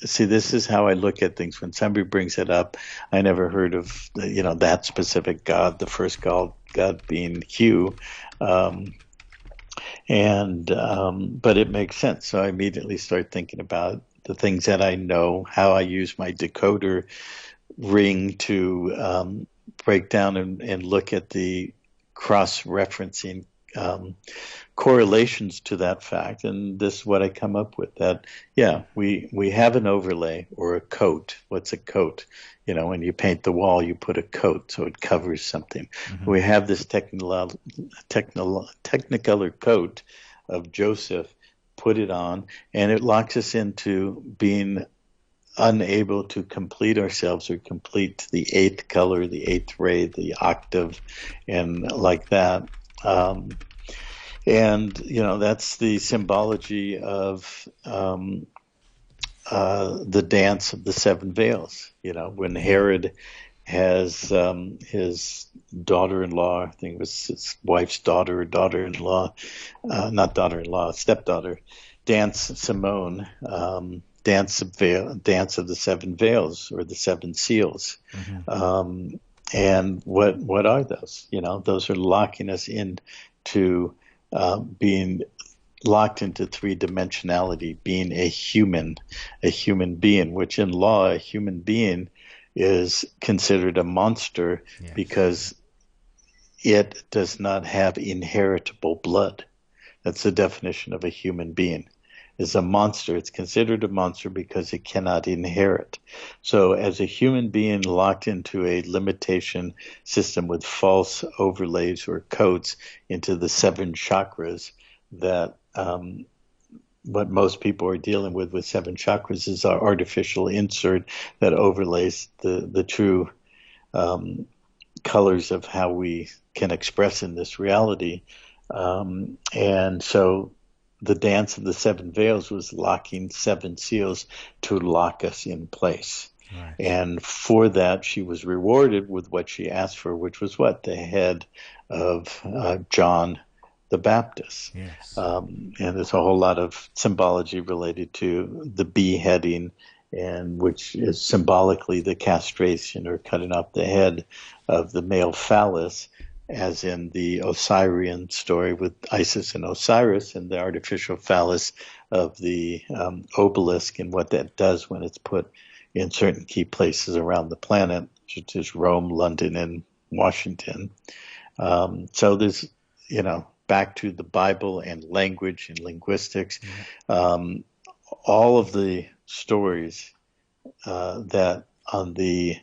see, this is how I look at things. When somebody brings it up, I never heard of, that specific God, the first God being Hugh. But it makes sense. So I immediately start thinking about the things that I know, how I use my decoder ring to break down and look at the cross-referencing correlations to that fact. And this is what I come up with, that, we have an overlay or a coat. What's a coat? When you paint the wall, you put a coat so it covers something. We have this technicolor coat of Joseph, put it on, and it locks us into being unable to complete ourselves or complete the eighth color, the eighth ray, the octave, and like that. That's the symbology of the dance of the seven veils. When Herod has his daughter-in-law, I think it was his wife's daughter or daughter-in-law, not daughter-in-law, stepdaughter, dance Simone, dance of the seven veils or the seven seals. And what are those? Those are locking us into being locked into three-dimensionality, being a human being, which in law, a human being is considered a monster because it does not have inheritable blood. That's the definition of a human being. Is a monster. It's considered a monster because it cannot inherit. So as a human being locked into a limitation system with false overlays or coats into the seven chakras, that what most people are dealing with seven chakras is our artificial insert that overlays the true colors of how we can express in this reality. And so the dance of the seven veils was locking seven seals to lock us in place. Right. And for that, she was rewarded with what she asked for, which was what? The head of John the Baptist. Yes. And there's a whole lot of symbology related to the beheading, and which is symbolically the castration or cutting off the head of the male phallus, as in the Osirian story with Isis and Osiris, and the artificial phallus of the obelisk, and what that does when it's put in certain key places around the planet, such as Rome, London, and Washington. So there's, back to the Bible and language and linguistics, all of the stories that on the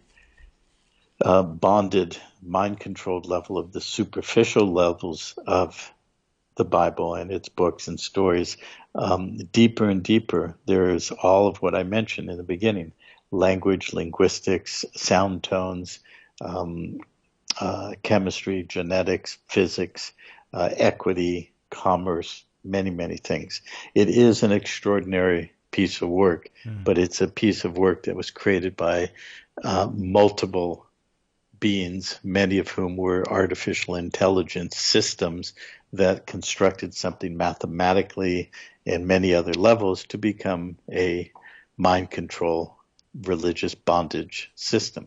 bonded, mind-controlled level of the superficial levels of the Bible and its books and stories, deeper and deeper, there's all of what I mentioned in the beginning: language, linguistics, sound tones, chemistry, genetics, physics, equity, commerce, many, many things. It is an extraordinary piece of work, but it's a piece of work that was created by multiple beings, many of whom were artificial intelligence systems that constructed something mathematically and many other levels to become a mind control religious bondage system.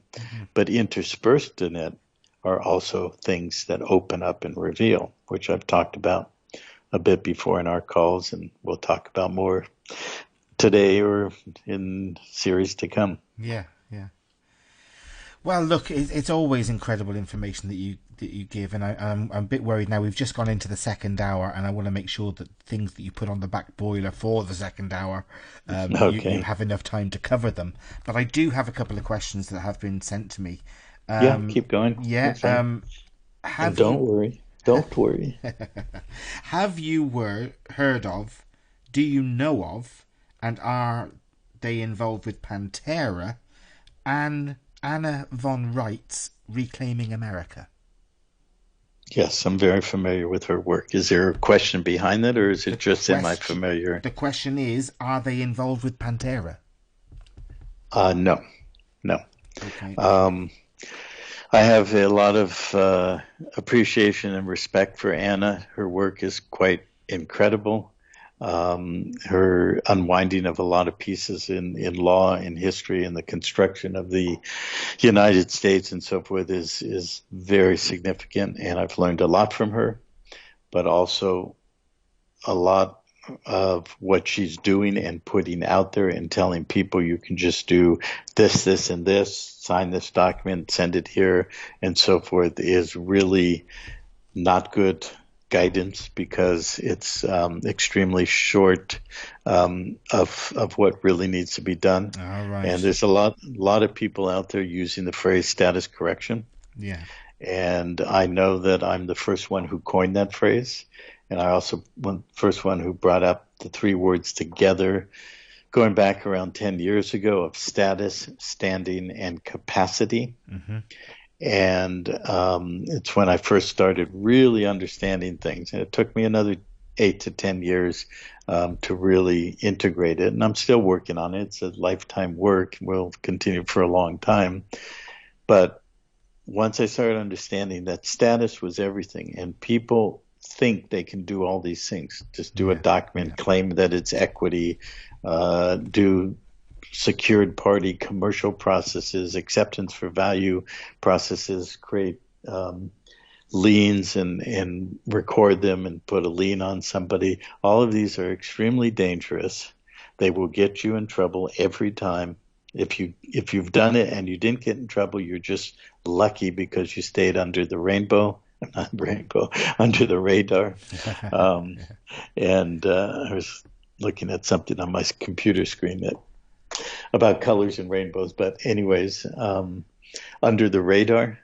But interspersed in it are also things that open up and reveal, which I've talked about a bit before in our calls, and we'll talk about more today or in series to come. Yeah. Well, look, it's always incredible information that you give, and I'm a bit worried now. We've just gone into the second hour, and I want to make sure that things that you put on the back boiler for the second hour, you have enough time to cover them. But I do have a couple of questions that have been sent to me. Keep going. Yeah. Don't worry. Have you heard of, do you know of, and are they involved with Panterra and Anna von Wright's Reclaiming America? Yes, I'm very familiar with her work. Is there a question behind that, or is The it just am I question, familiar? the question is, are they involved with Panterra? No, no. Okay. Um, I have a lot of appreciation and respect for Anna. Her work is quite incredible. Her unwinding of a lot of pieces in law, in history, and the construction of the United States and so forth is very significant, and I've learned a lot from her, but also a lot of what she's doing and putting out there and telling people you can just do this, and this, sign this document, send it here, and so forth is really not good guidance because it's extremely short of what really needs to be done. All And right. there's a lot of people out there using the phrase status correction. Yeah. And I know that I'm the first one who coined that phrase. And I also was the first one who brought up the three words together, going back around 10 years ago, of status, standing, and capacity. Mm-hmm. And it's when I first started really understanding things. And it took me another 8 to 10 years to really integrate it. And I'm still working on it. It's a lifetime work. Will continue for a long time. But once I started understanding that status was everything, and people think they can do all these things, just do a Yeah. document, Yeah. claim that it's equity, do secured party commercial processes, acceptance for value processes, create liens and record them and put a lien on somebody. All of these are extremely dangerous. They will get you in trouble every time. If you've done it and you didn't get in trouble, you're just lucky because you stayed under the rainbow, not rainbow, under the radar. Um, and I was looking at something on my computer screen that about colors and rainbows, but anyways, under the radar.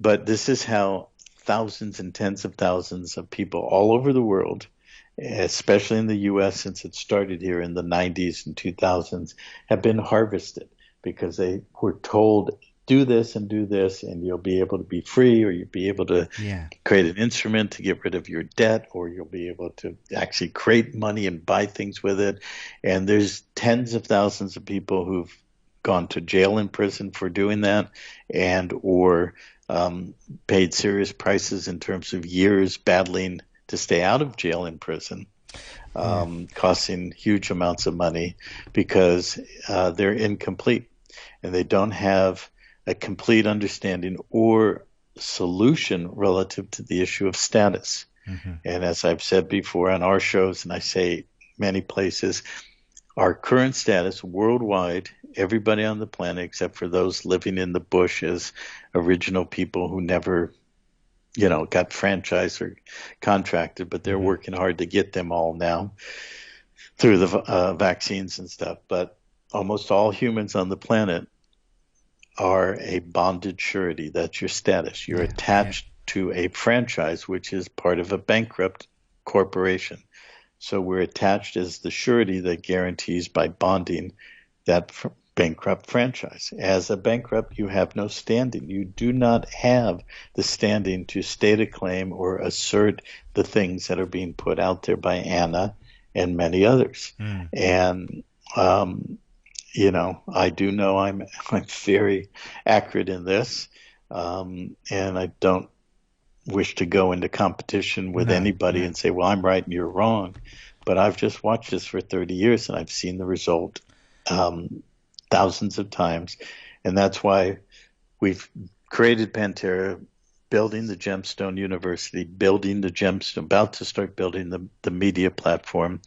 But this is how thousands and tens of thousands of people all over the world, especially in the US since it started here in the 90s and 2000s, have been harvested because they were told, do this and you'll be able to be free, or you'll be able to Yeah. create an instrument to get rid of your debt, or you'll be able to actually create money and buy things with it. And there's tens of thousands of people who've gone to jail and prison for doing that, and or paid serious prices in terms of years battling to stay out of jail and prison, Yeah. costing huge amounts of money because they're incomplete and they don't have a complete understanding or solution relative to the issue of status. Mm-hmm. And as I've said before on our shows, and I say many places, our current status worldwide, everybody on the planet except for those living in the bush as original people who never, got franchised or contracted, but they're Mm-hmm. working hard to get them all now through the vaccines and stuff. But almost all humans on the planet are a bonded surety. That's your status. You're Yeah. Yeah. attached to a franchise, which is part of a bankrupt corporation. So we're attached as the surety that guarantees by bonding that bankrupt franchise. As a bankrupt, you have no standing. You do not have the standing to state a claim or assert the things that are being put out there by Anna and many others. Mm. And I do know I'm very accurate in this, and I don't wish to go into competition with No. anybody No. and say, well, I'm right and you're wrong. But I've just watched this for 30 years and I've seen the result thousands of times. And that's why we've created Panterra, building the Gemstone University, building the Gemstone, about to start building the media platform.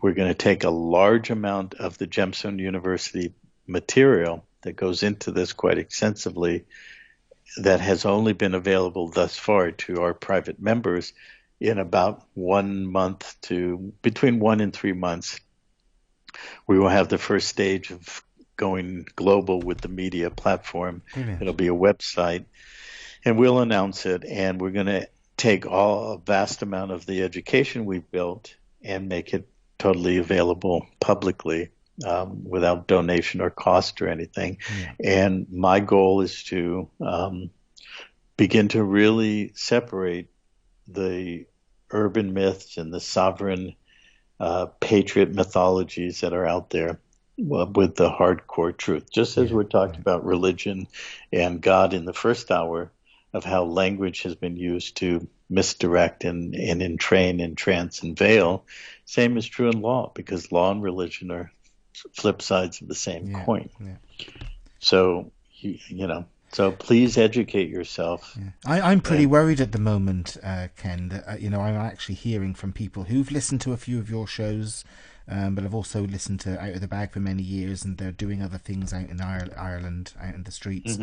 We're going to take a large amount of the Gemstone University material that goes into this quite extensively, that has only been available thus far to our private members, in about 1 month to between 1 and 3 months. We will have the first stage of going global with the media platform. Brilliant. It'll be a website, and we'll announce it, and we're going to take a vast amount of the education we've built and make it totally available publicly, without donation or cost or anything. Yeah. And my goal is to begin to really separate the urban myths and the sovereign patriot mythologies that are out there with the hardcore truth. Just as we're talking about religion and God in the first hour, of how language has been used to misdirect and entrain, entrance, and veil, same is true in law, because law and religion are flip sides of the same coin. So, so please educate yourself. I'm pretty worried at the moment, Ken, that, I'm actually hearing from people who've listened to a few of your shows, but I've also listened to Out of the Bag for many years, and they're doing other things out in Ireland, out in the streets,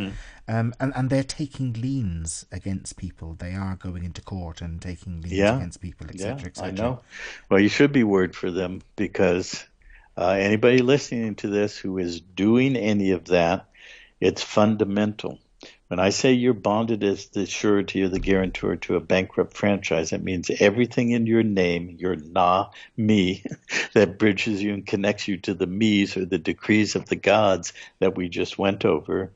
and they're taking liens against people. They are going into court and taking liens against people, etc., etc. I know. Well, you should be worried for them, because anybody listening to this who is doing any of that, it's fundamental. When I say you're bonded as the surety or the guarantor to a bankrupt franchise, that means everything in your name, your me, that bridges you and connects you to the me's or the decrees of the gods that we just went over,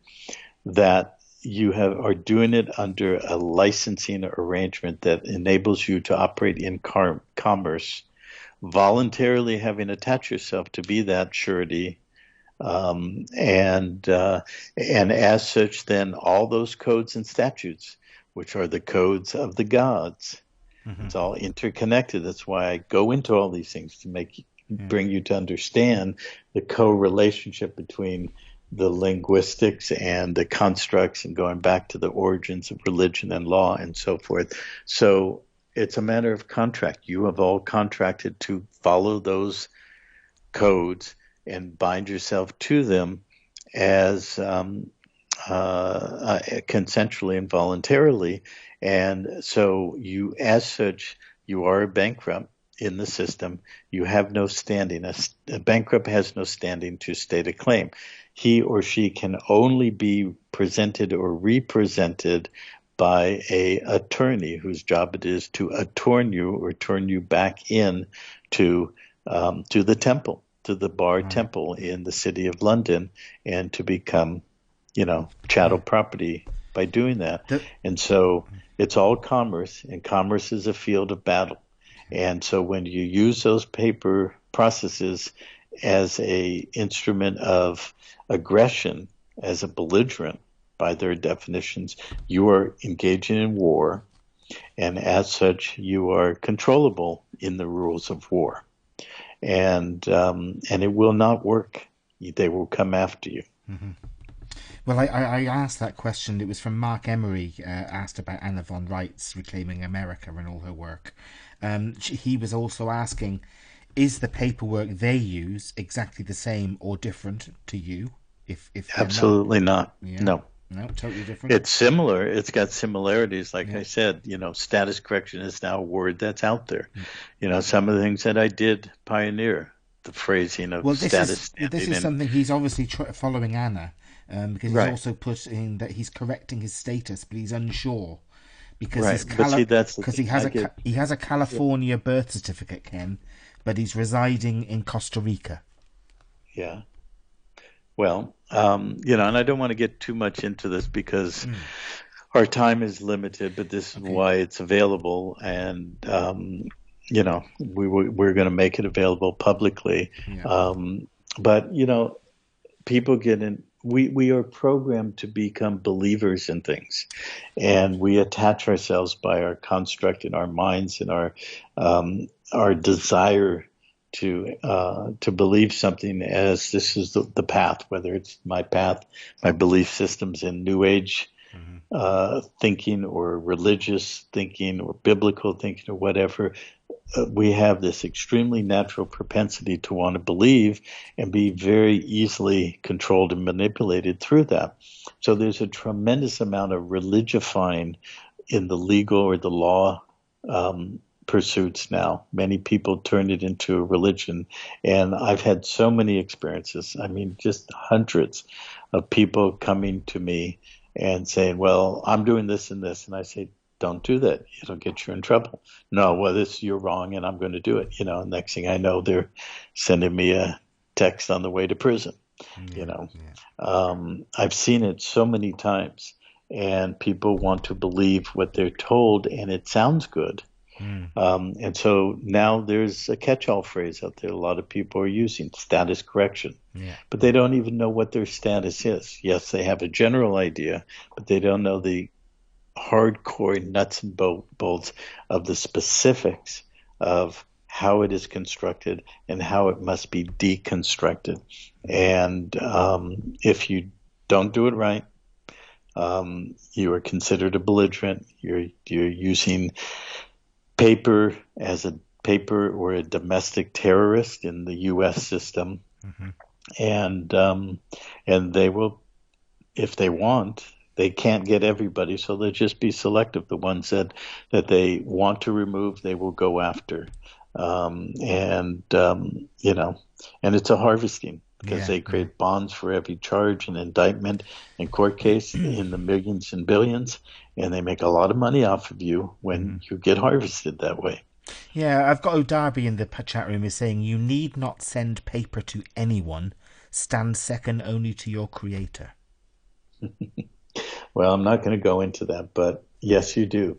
that you are doing it under a licensing arrangement that enables you to operate in commerce, voluntarily having attached yourself to be that surety. And as such, then all those codes and statutes, which are the codes of the gods, it's all interconnected. That's why I go into all these things to bring you to understand the co-relationship between the linguistics and the constructs, and going back to the origins of religion and law and so forth. So it's a matter of contract. You have all contracted to follow those codes and bind yourself to them as consensually and voluntarily. And so you, as such, you are a bankrupt in the system. You have no standing. A bankrupt has no standing to state a claim. He or she can only be presented or represented by a attorney whose job it is to attorn you or turn you back in to the temple, to the bar temple in the city of London, and to become, chattel property by doing that. And so it's all commerce, and commerce is a field of battle. And so when you use those paper processes as a instrument of aggression, as a belligerent by their definitions, you are engaging in war, and as such you are controllable in the rules of war. And it will not work. They will come after you. Well, I asked that question. It was from Mark Emery, asked about Anna von Reitz reclaiming America and all her work. He was also asking, is the paperwork they use exactly the same or different to you? If Absolutely not. No. No, totally different. It's similar. It's got similarities. Like I said, status correction is now a word that's out there. Some of the things that I did pioneer, the phrasing of status. This is something he's obviously following Anna, because he's also put in that he's correcting his status, but he's unsure because he has a California birth certificate, Ken, but he's residing in Costa Rica. Yeah. Well, and I don't want to get too much into this because our time is limited, but this is why it's available. And, we're going to make it available publicly. Yeah. But, people get in. We are programmed to become believers in things, and we attach ourselves by our construct in our minds and our desire to believe something as this is the path, whether it's my path, my belief systems in New Age thinking or religious thinking or biblical thinking or whatever. We have this extremely natural propensity to want to believe and be very easily controlled and manipulated through that. So there's a tremendous amount of religifying in the legal or the law pursuits now. Many people turn it into a religion, and I've had so many experiences. I mean, just hundreds of people coming to me and saying, well, I'm doing this and this. And I say, don't do that. It'll get you in trouble. No, well, you're wrong, and I'm going to do it. Next thing I know, they're sending me a text on the way to prison. I've seen it so many times. and people want to believe what they're told, and it sounds good. And so now there's a catch-all phrase out there a lot of people are using, status correction. Yeah. But they don't even know what their status is. Yes, they have a general idea, but they don't know the hardcore nuts and bolts of the specifics of how it is constructed and how it must be deconstructed. And if you don't do it right, you are considered a belligerent. You're using paper as a paper or a domestic terrorist in the U.S. system, and they will, if they want, they can't get everybody, so they'll just be selective. The ones that they want to remove, they will go after, and it's a harvesting because they create bonds for every charge and indictment and court case in the millions and billions, and they make a lot of money off of you when you get harvested that way. Yeah, I've got O'Darby in the chat room is saying you need not send paper to anyone. Stand second only to your creator. Well, I'm not going to go into that, but yes, you do.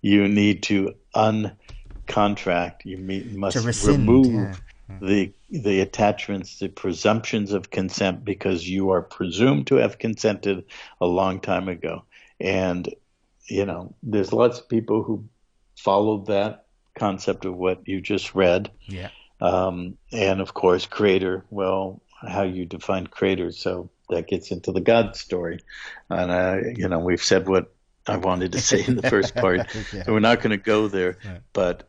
You need to uncontract. You must remove the attachments, the presumptions of consent, because you are presumed to have consented a long time ago. And, there's lots of people who followed that concept of what you just read. Yeah. And of course, creator, well, how you define creator. So that gets into the God story. And, we've said what I wanted to say in the first part. So we're not going to go there, but,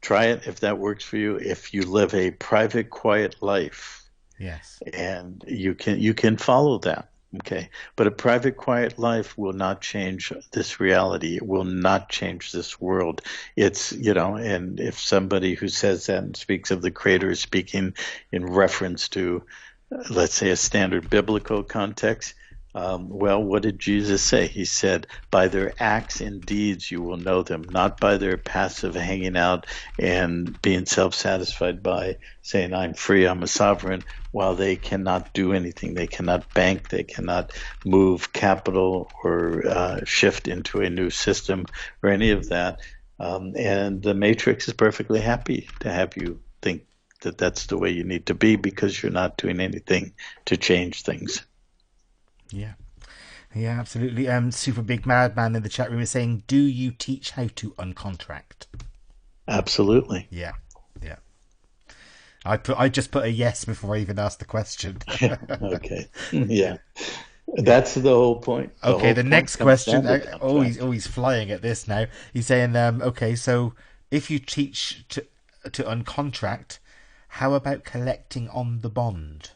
try it if that works for you. If you live a private, quiet life, yes, and you can follow that. Okay, but a private, quiet life will not change this reality. It will not change this world. It's, and if somebody who says that and speaks of the Creator is speaking in reference to, let's say, a standard biblical context, well, what did Jesus say? He said, by their acts and deeds you will know them, not by their passive hanging out and being self-satisfied by saying, I'm free, I'm a sovereign, while they cannot do anything. They cannot bank, they cannot move capital or shift into a new system or any of that. And the Matrix is perfectly happy to have you think that that's the way you need to be because you're not doing anything to change things. Yeah, absolutely. Super Big Madman in the chat room is saying, do you teach how to uncontract? Absolutely. Yeah. I just put a yes before I even asked the question. Okay. Yeah. That's the whole point. The next question. He's flying at this now. He's saying, okay, so if you teach to uncontract, how about collecting on the bond?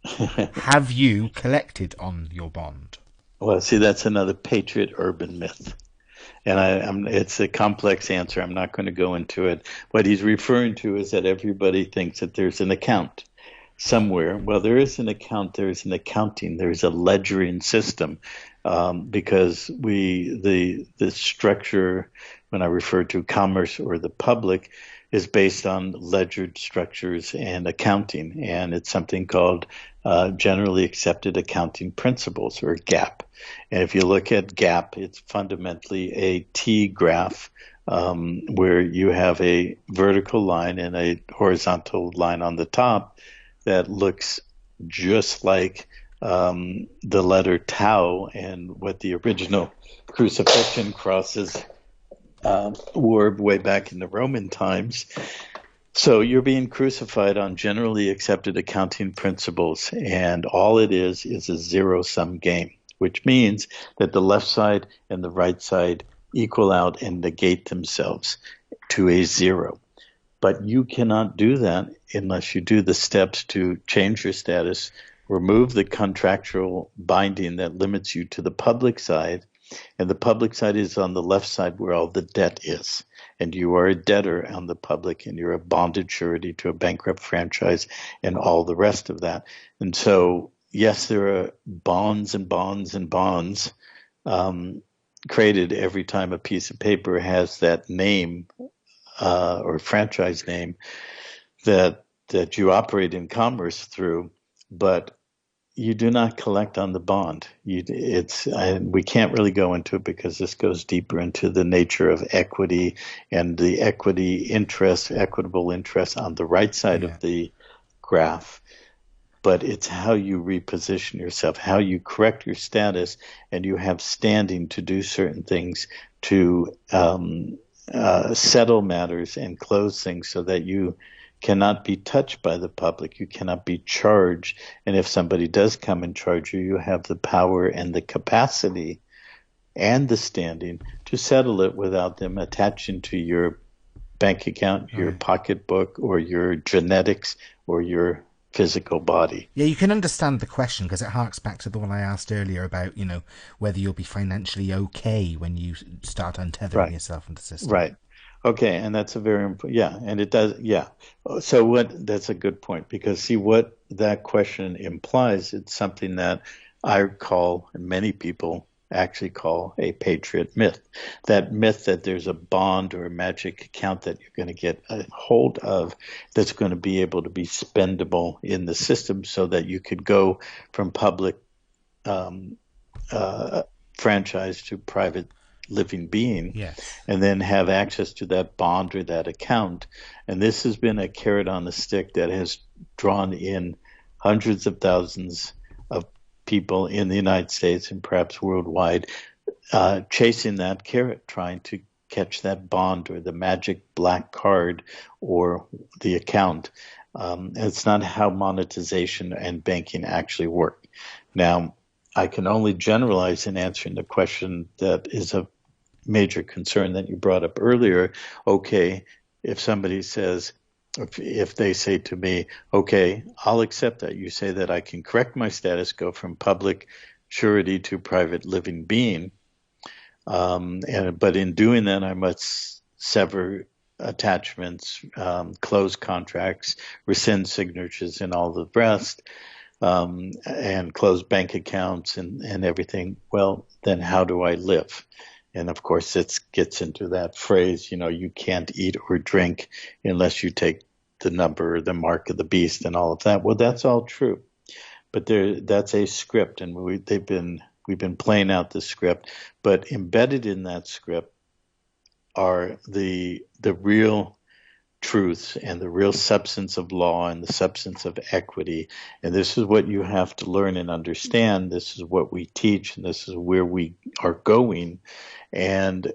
Have you collected on your bond? Well, see, that's another patriot urban myth. And it's a complex answer. I'm not going to go into it. What he's referring to is that everybody thinks that there's an account somewhere. Well, there is an account. There's an accounting. There's a ledgering system because the structure, when I refer to commerce or the public, is based on ledgered structures and accounting. And it's something called generally accepted accounting principles, or GAAP. And if you look at GAAP, it's fundamentally a T graph where you have a vertical line and a horizontal line on the top that looks just like the letter tau and what the original crucifixion crosses were way back in the Roman times. So you're being crucified on generally accepted accounting principles, and all it is a zero-sum game, which means that the left side and the right side equal out and negate themselves to a zero. But you cannot do that unless you do the steps to change your status, remove the contractual binding that limits you to the public side, and the public side is on the left side where all the debt is. And you are a debtor on the public, and you're a bonded surety to a bankrupt franchise and all the rest of that. And so, yes, there are bonds and bonds and bonds created every time a piece of paper has that name or franchise name that you operate in commerce through. But you do not collect on the bond. We can't really go into it because this goes deeper into the nature of equity and the equitable interest on the right side of the graph. But it's how you reposition yourself, how you correct your status, and you have standing to do certain things, to settle matters and close things so that you cannot be touched by the public. You cannot be charged. And if somebody does come and charge you, you have the power and the capacity and the standing to settle it without them attaching to your bank account, your pocketbook, or your genetics, or your physical body. Yeah, you can understand the question because it harks back to the one I asked earlier about, whether you'll be financially okay when you start untethering yourself from the system. Right. Okay, and that's a very important, and it does, So that's a good point, because see what that question implies, it's something that I call, and many people actually call, a patriot myth. That myth that there's a bond or a magic account that you're going to get a hold of that's going to be able to be spendable in the system so that you could go from public franchise to private living being, and then have access to that bond or that account. And this has been a carrot on the stick that has drawn in hundreds of thousands of people in the United States and perhaps worldwide, chasing that carrot, trying to catch that bond or the magic black card or the account. It's not how monetization and banking actually work. Now, I can only generalize in answering the question that is a major concern that you brought up earlier. Okay, if somebody says, if they say to me, okay, I'll accept that. You say that I can correct my status, go from public surety to private living being. But in doing that, I must sever attachments, close contracts, rescind signatures, and all the rest, and close bank accounts and everything. Well, then how do I live? And of course, it gets into that phrase, you can't eat or drink unless you take the number or the mark of the beast and all of that. Well, that's all true. But that's a script, and we've been playing out the script. But embedded in that script are the real truths and the real substance of law and the substance of equity. And this is what you have to learn and understand. This is what we teach, and this is where we are going. And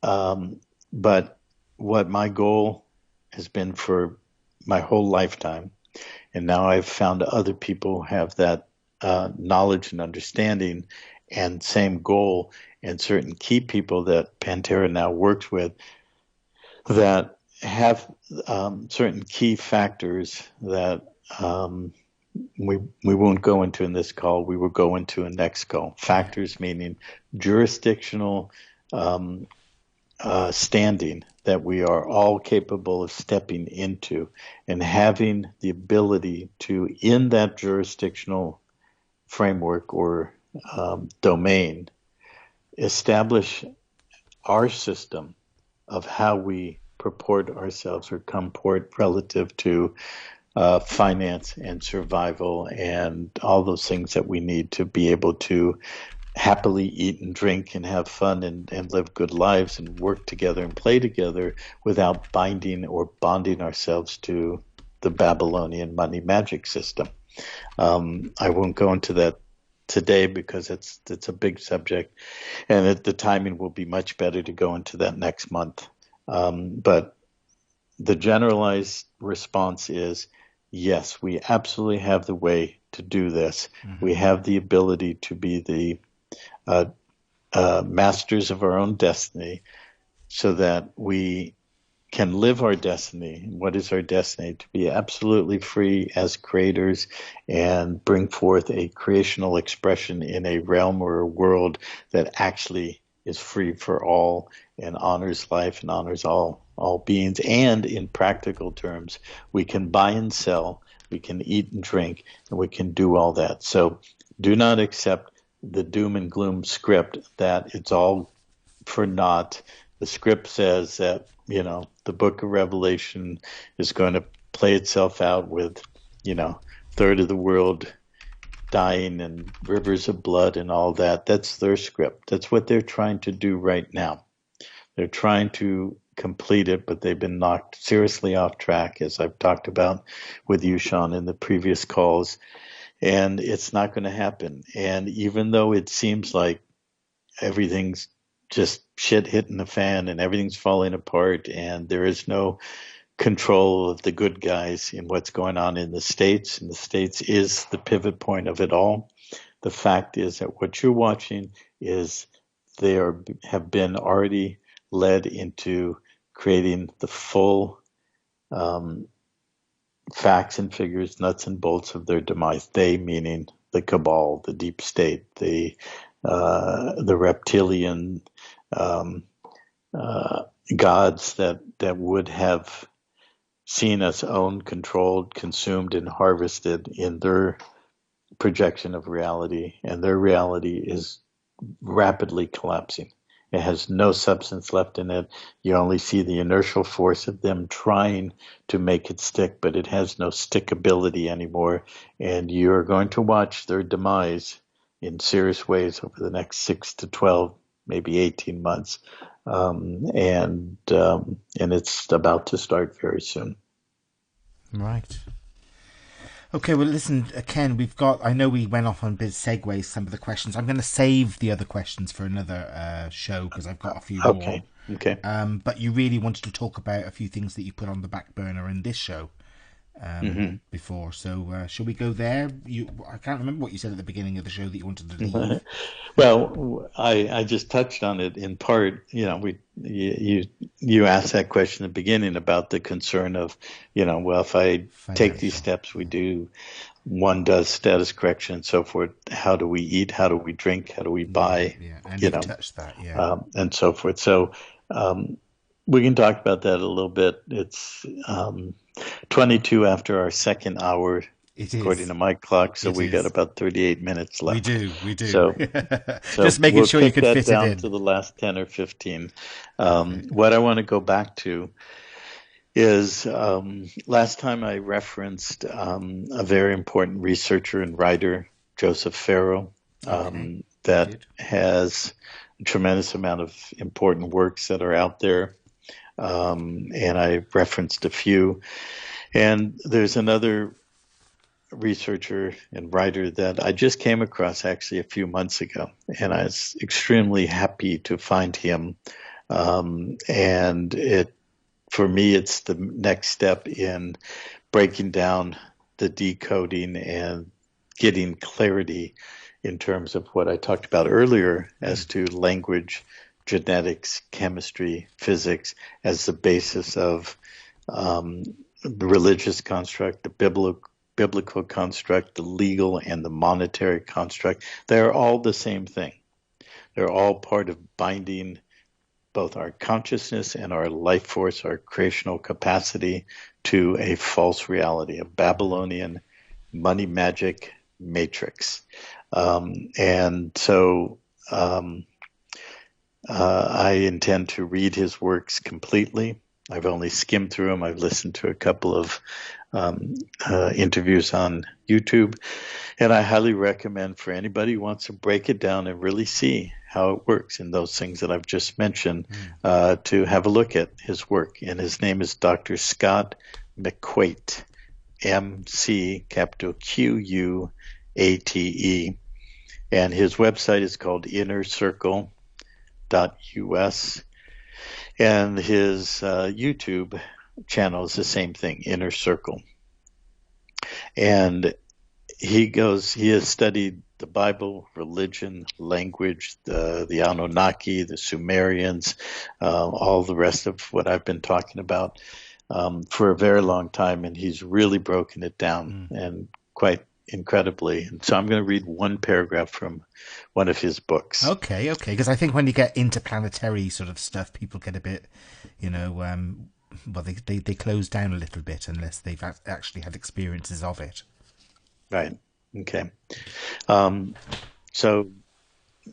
but what my goal has been for my whole lifetime, and now I've found other people have that knowledge and understanding and same goal, and certain key people that Panterra now works with that have certain key factors that we won't go into in this call. We will go into a next call. Factors meaning jurisdictional standing that we are all capable of stepping into and having the ability to, in that jurisdictional framework or domain, establish our system of how we purport ourselves or comport relative to finance and survival and all those things that we need to be able to happily eat and drink and have fun and live good lives and work together and play together without binding or bonding ourselves to the Babylonian money magic system. I won't go into that today because it's a big subject, and the timing will be much better to go into that next month. But the generalized response is, yes, we absolutely have the way to do this. Mm-hmm. We have the ability to be the masters of our own destiny so that we can live our destiny. What is our destiny? To be absolutely free as creators and bring forth a creational expression in a realm or a world that actually is free for all and honors life and honors all beings. And in practical terms, we can buy and sell, we can eat and drink, and we can do all that. So do not accept the doom and gloom script that it's all for naught. The script says that, the book of Revelation is going to play itself out with, third of the world dying and rivers of blood and all that. That's their script. That's what they're trying to do right now. They're trying to complete it, but they've been knocked seriously off track, as I've talked about with you, Sean, in the previous calls. And it's not going to happen. And even though it seems like everything's just shit hitting the fan and everything's falling apart and there is no control of the good guys in what's going on in the States, and the States is the pivot point of it all. The fact is that what you're watching is have been already led into creating the full facts and figures, nuts and bolts of their demise. They meaning the cabal, the deep state, the reptilian gods that would have seen us owned, controlled, consumed, and harvested in their projection of reality. And their reality is rapidly collapsing. It has no substance left in it. You only see the inertial force of them trying to make it stick, but it has no stickability anymore. And you're going to watch their demise in serious ways over the next 6 to 12, maybe 18 months. And it's about to start very soon. Right. Okay, well, listen, Ken, I know we went off on big segues, some of the questions. I'm going to save the other questions for another show because I've got a few more. Okay. But you really wanted to talk about a few things that you put on the back burner in this show before. So shall we go there? I can't remember what you said at the beginning of the show that you wanted to leave. Well, I just touched on it in part. You asked that question at the beginning about the concern of, well, if I take these steps, one does status correction and so forth. How do we eat? How do we drink? How do we buy? Yeah. And you touched that, and so forth. So we can talk about that a little bit. It's 22 after our second hour. According to my clock, so we got about 38 minutes left. We do. So just making sure you could fit down it in to the last 10 or 15. What I want to go back to is last time I referenced a very important researcher and writer, Joseph Farrell, that has a tremendous amount of important works that are out there, and I referenced a few. And there's another researcher and writer that I just came across actually a few months ago, and I was extremely happy to find him. And for me, it's the next step in breaking down the decoding and getting clarity in terms of what I talked about earlier as to language, genetics, chemistry, physics as the basis of the religious construct, the biblical construct, the legal and the monetary construct. They're all the same thing. They're all part of binding both our consciousness and our life force, our creational capacity, to a false reality, a Babylonian money magic matrix. And so I intend to read his works completely. I've only skimmed through them. I've listened to a couple of interviews on YouTube, and I highly recommend for anybody who wants to break it down and really see how it works in those things that I've just mentioned, to have a look at his work. And his name is Dr. Scott McQuate, MC capital QUATE, and his website is called innercircle.us, and his YouTube channel is the same thing, Inner Circle. And he has studied the Bible, religion, language, the Anunnaki, the Sumerians, all the rest of what I've been talking about for a very long time, and he's really broken it down and quite incredibly. And so I'm going to read one paragraph from one of his books. Okay, because I think when you get interplanetary sort of stuff, people get a bit, they close down a little bit unless they've actually had experiences of it. Right. Okay. So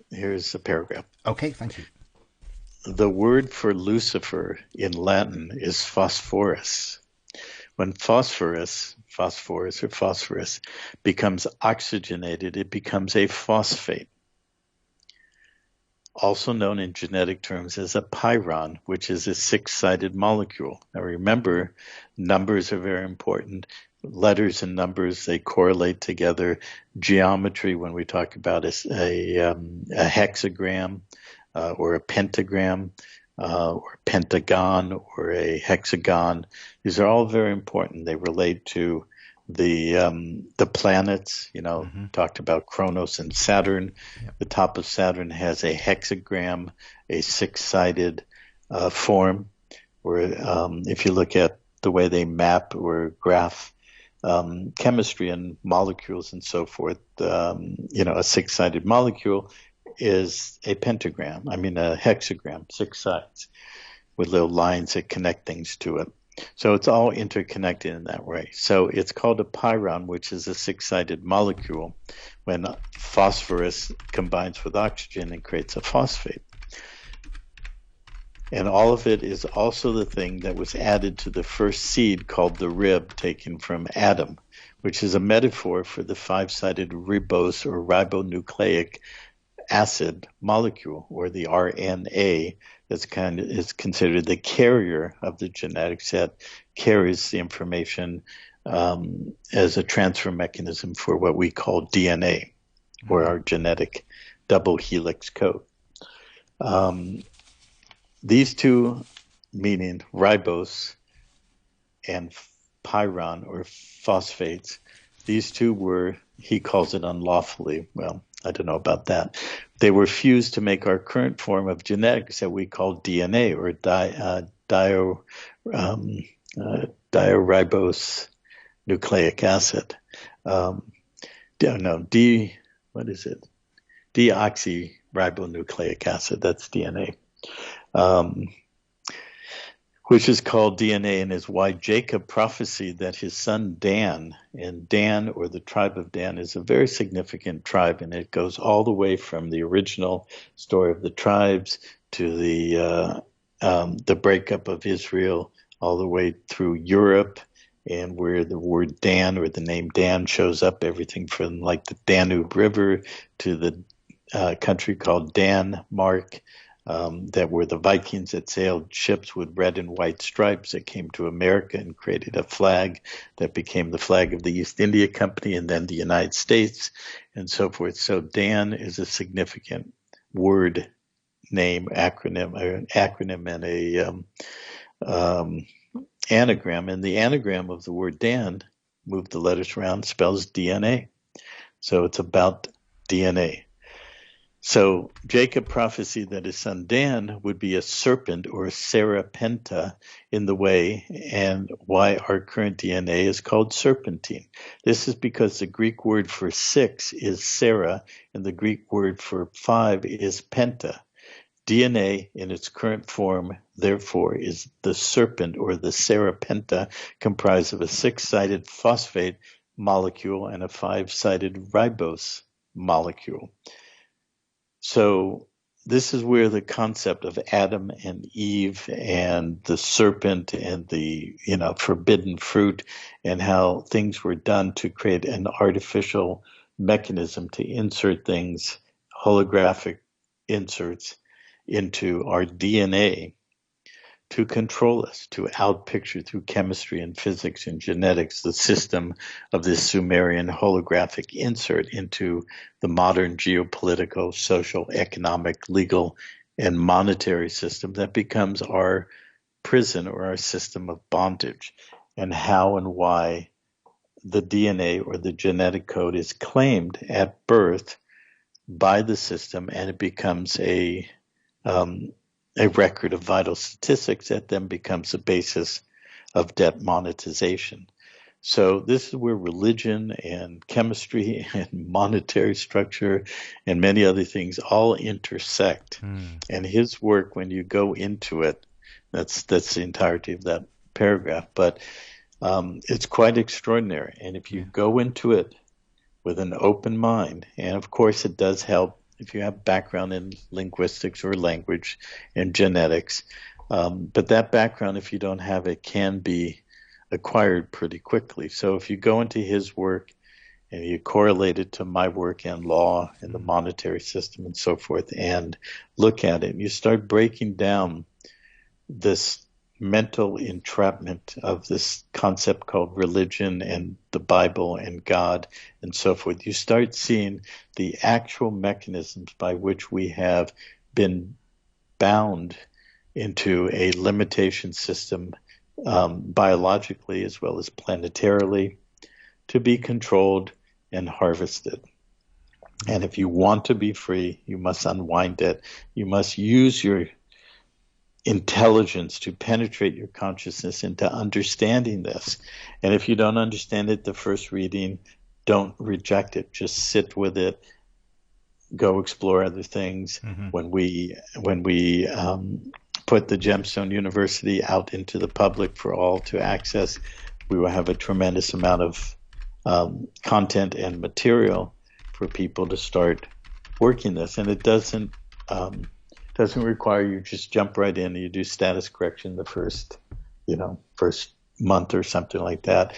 here's a paragraph. Okay, thank you. The word for Lucifer in Latin is phosphorus, When phosphorus becomes oxygenated, it becomes a phosphate, also known in genetic terms as a pyron, which is a six-sided molecule. Now remember, numbers are very important. Letters and numbers, they correlate together. Geometry, when we talk about a hexagram or a pentagram, or pentagon or a hexagon, these are all very important. They relate to the planets, talked about Kronos and Saturn. Yep. The top of Saturn has a hexagram, a six-sided form, where if you look at the way they map or graph chemistry and molecules and so forth, a six-sided molecule is a pentagram, a hexagram, six sides with little lines that connect things to it. So it's all interconnected in that way. So it's called a pyron, which is a six-sided molecule when phosphorus combines with oxygen and creates a phosphate. And all of it is also the thing that was added to the first seed called the rib, taken from Adam, which is a metaphor for the five-sided ribose or ribonucleic acid molecule, or the RNA, is considered the carrier of the genetics that carries the information as a transfer mechanism for what we call DNA, or our genetic double helix code. These two, meaning ribose and pyron or phosphates, these two were, he calls it unlawfully, well, I don't know about that. They were fused to make our current form of genetics that we call DNA, or diaribose nucleic acid. Deoxyribonucleic acid, that's DNA. Which is called DNA, and is why Jacob prophesied that his son Dan, and Dan, or the tribe of Dan, is a very significant tribe, and it goes all the way from the original story of the tribes to the breakup of Israel, all the way through Europe, and where the word Dan or the name Dan shows up, everything from like the Danube River to the country called Denmark. That were the Vikings that sailed ships with red and white stripes that came to America and created a flag that became the flag of the East India Company and then the United States and so forth. So Dan is a significant word name, acronym and a anagram. And the anagram of the word Dan, move the letters around, spells DNA. So it's about DNA. So Jacob prophesied that his son Dan would be a serpent or a serapenta in the way, and why our current DNA is called serpentine. This is because the Greek word for 6 is sera, and the Greek word for 5 is penta. DNA in its current form, therefore, is the serpent or the serapenta, comprised of a 6-sided phosphate molecule and a 5-sided ribose molecule. So this is where the concept of Adam and Eve and the serpent and the forbidden fruit and how things were done to create an artificial mechanism to insert things, holographic inserts, into our DNA to control us, to outpicture through chemistry and physics and genetics the system of this Sumerian holographic insert into the modern geopolitical, social, economic, legal, and monetary system that becomes our prison or our system of bondage, and how and why the DNA or the genetic code is claimed at birth by the system, and it becomes a record of vital statistics that then becomes the basis of debt monetization. So this is where religion and chemistry and monetary structure and many other things all intersect. And his work, when you go into it, that's the entirety of that paragraph, but it's quite extraordinary. And if you go into it with an open mind, and of course it does help if you have background in linguistics or language and genetics, but that background, if you don't have it, can be acquired pretty quickly. So if you go into his work and you correlate it to my work in law and the monetary system and so forth, and look at it, you start breaking down this mental entrapment of this concept called religion and the Bible and God and so forth. You start seeing the actual mechanisms by which we have been bound into a limitation system, biologically as well as planetarily, to be controlled and harvested. And if you want to be free, you must unwind it. You must use your intelligence to penetrate your consciousness into understanding this. And if you don't understand it the first reading, don't reject it. Just sit with it. Go explore other things. When we put the Gemstone University out into the public for all to access, we will have a tremendous amount of content and material for people to start working this. And it doesn't require you just jump right in and you do status correction the first month or something like that.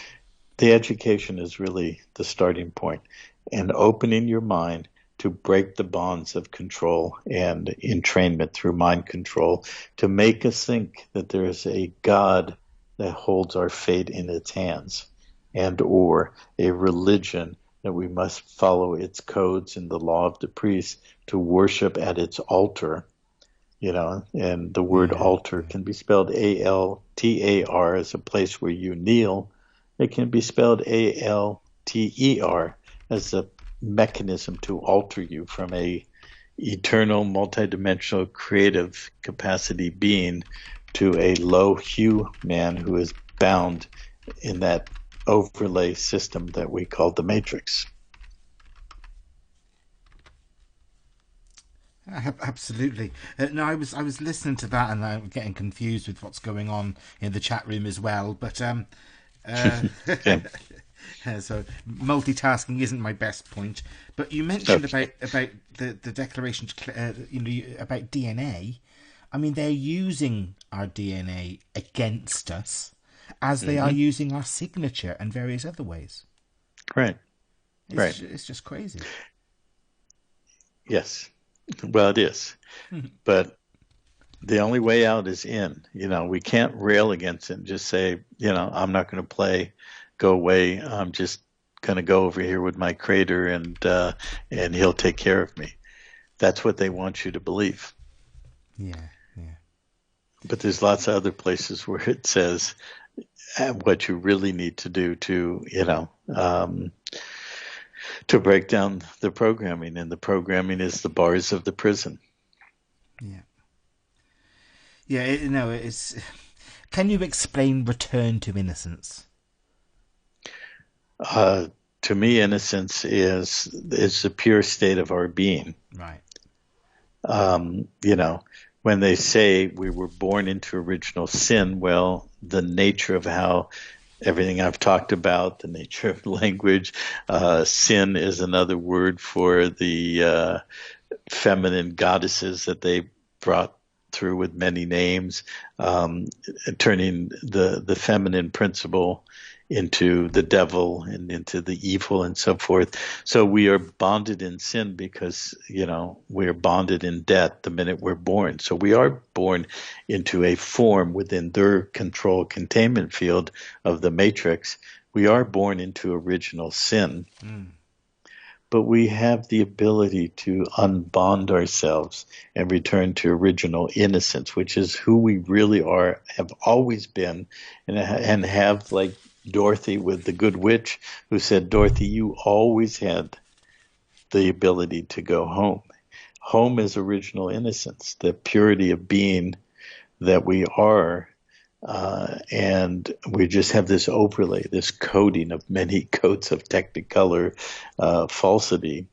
The education is really the starting point, and opening your mind to break the bonds of control and entrainment through mind control, to make us think that there is a God that holds our fate in its hands, and or a religion that we must follow its codes and the law of the priest to worship at its altar. And the word altar can be spelled A-L-T-A-R as a place where you kneel. It can be spelled A-L-T-E-R as a mechanism to alter you from a eternal, multidimensional, creative capacity being to a low hue man who is bound in that overlay system that we call the Matrix. Absolutely. No, I was listening to that, and I'm getting confused with what's going on in the chat room as well. But so multitasking isn't my best point. But you mentioned about the declaration, about DNA. I mean, they're using our DNA against us, as they are using our signature and various other ways. Right. It's just crazy. Yes. Well, it is. But the only way out is in. We can't rail against it and just say, I'm not going to play, go away. I'm just going to go over here with my creator and he'll take care of me. That's what they want you to believe. Yeah. But there's lots of other places where it says what you really need to do to, to break down the programming, and the programming is the bars of the prison. It's. Can you explain return to innocence? To me, innocence is the pure state of our being. Right. When they say we were born into original sin, well, the nature of how everything I've talked about, the nature of language, sin is another word for the feminine goddesses that they brought through with many names, turning the feminine principle into the devil and into the evil and so forth. So we are bonded in sin because, we are bonded in debt the minute we're born. So we are born into a form within their control containment field of the matrix. We are born into original sin. But we have the ability to unbond ourselves and return to original innocence, which is who we really are, have always been, and have, like Dorothy with the Good Witch, who said, Dorothy, you always had the ability to go home. Home is original innocence, the purity of being that we are. And we just have this overlay, this coating of many coats of technicolor falsity.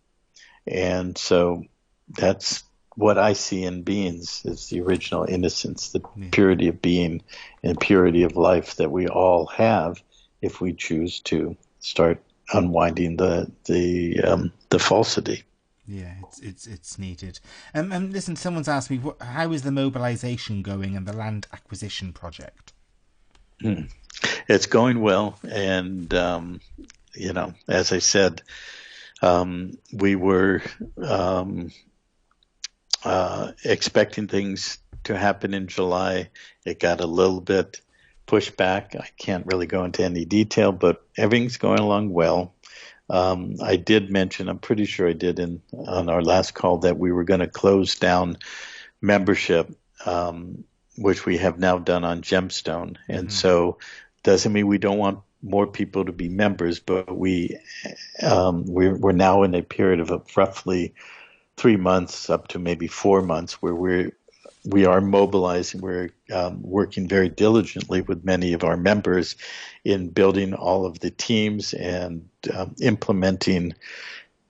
And so that's what I see in beings, is the original innocence, the purity of being and purity of life that we all have, if we choose to start unwinding the falsity. Yeah, it's needed. Listen, someone's asked me, how is the mobilization going and the land acquisition project? Hmm. It's going well, and as I said, we were expecting things to happen in July. It got a little bit pushed back. I can't really go into any detail, but everything's going along well. I did mention, I'm pretty sure I did on our last call, that we were going to close down membership, which we have now done on Gemstone. And so doesn't mean we don't want more people to be members, but we're now in a period of roughly 3 months up to maybe 4 months where we are mobilizing. We're working very diligently with many of our members in building all of the teams and implementing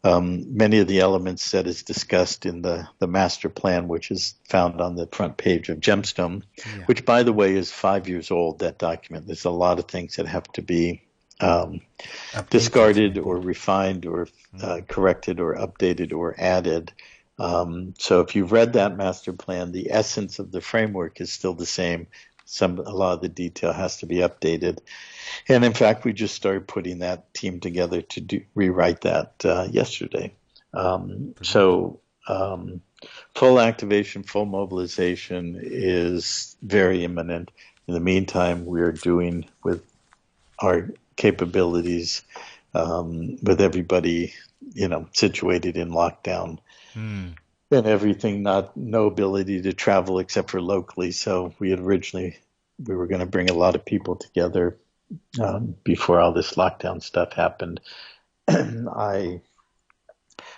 many of the elements that is discussed in the master plan, which is found on the front page of Gemstone, which, by the way, is 5 years old, that document. There's a lot of things that have to be discarded or refined or corrected or updated or added. So if you've read that master plan, the essence of the framework is still the same. A lot of the detail has to be updated. And in fact, we just started putting that team together to rewrite that yesterday. So full activation, full mobilization is very imminent. In the meantime, we are doing with our capabilities, with everybody, situated in lockdown. And everything, no ability to travel except for locally. So we were going to bring a lot of people together before all this lockdown stuff happened. I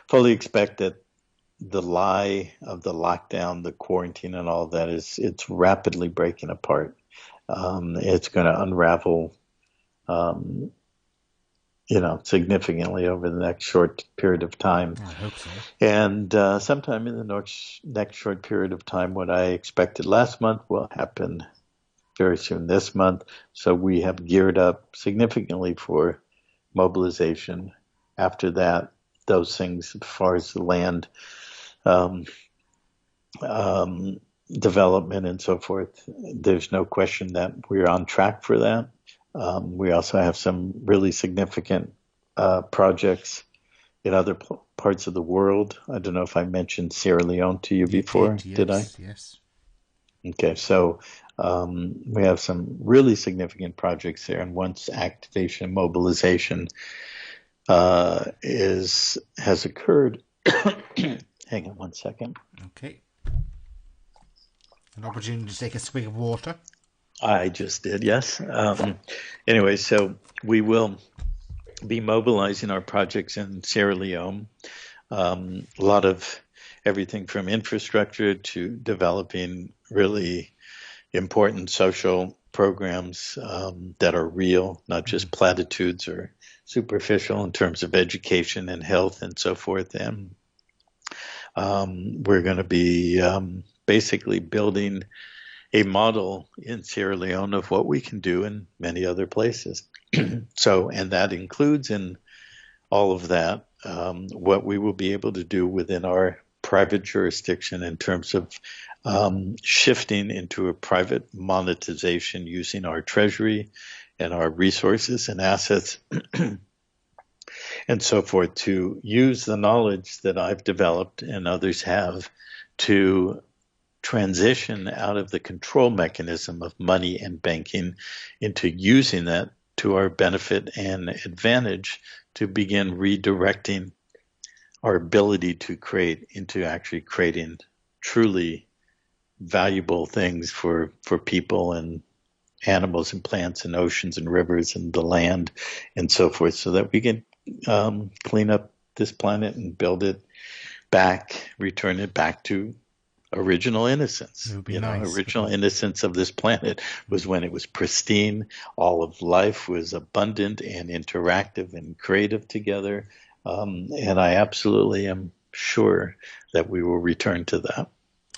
fully expect that the lie of the lockdown, the quarantine and all of that it's rapidly breaking apart. It's going to unravel significantly over the next short period of time. I hope so. And sometime in the next short period of time, what I expected last month will happen very soon this month. So we have geared up significantly for mobilization. After that, those things, as far as the land development and so forth, there's no question that we're on track for that. We also have some really significant projects in other parts of the world. I don't know if I mentioned Sierra Leone to you before. Did I? Yes. Okay, so we have some really significant projects there, and once activation and mobilization has occurred, hang on one second. Okay. An opportunity to take a swig of water. I just did, yes. Anyway, so we will be mobilizing our projects in Sierra Leone. A lot of everything from infrastructure to developing really important social programs that are real, not just platitudes or superficial in terms of education and health and so forth. And we're going to be basically building a model in Sierra Leone of what we can do in many other places. So, and that includes in all of that what we will be able to do within our private jurisdiction in terms of shifting into a private monetization using our treasury and our resources and assets and so forth, to use the knowledge that I've developed and others have to transition out of the control mechanism of money and banking into using that to our benefit and advantage to begin redirecting our ability to create into actually creating truly valuable things for people and animals and plants and oceans and rivers and the land and so forth, so that we can clean up this planet and build it back, return it back to original innocence. It would be nice. Original innocence of this planet was when it was pristine. All of life was abundant and interactive and creative together. And I absolutely am sure that we will return to that.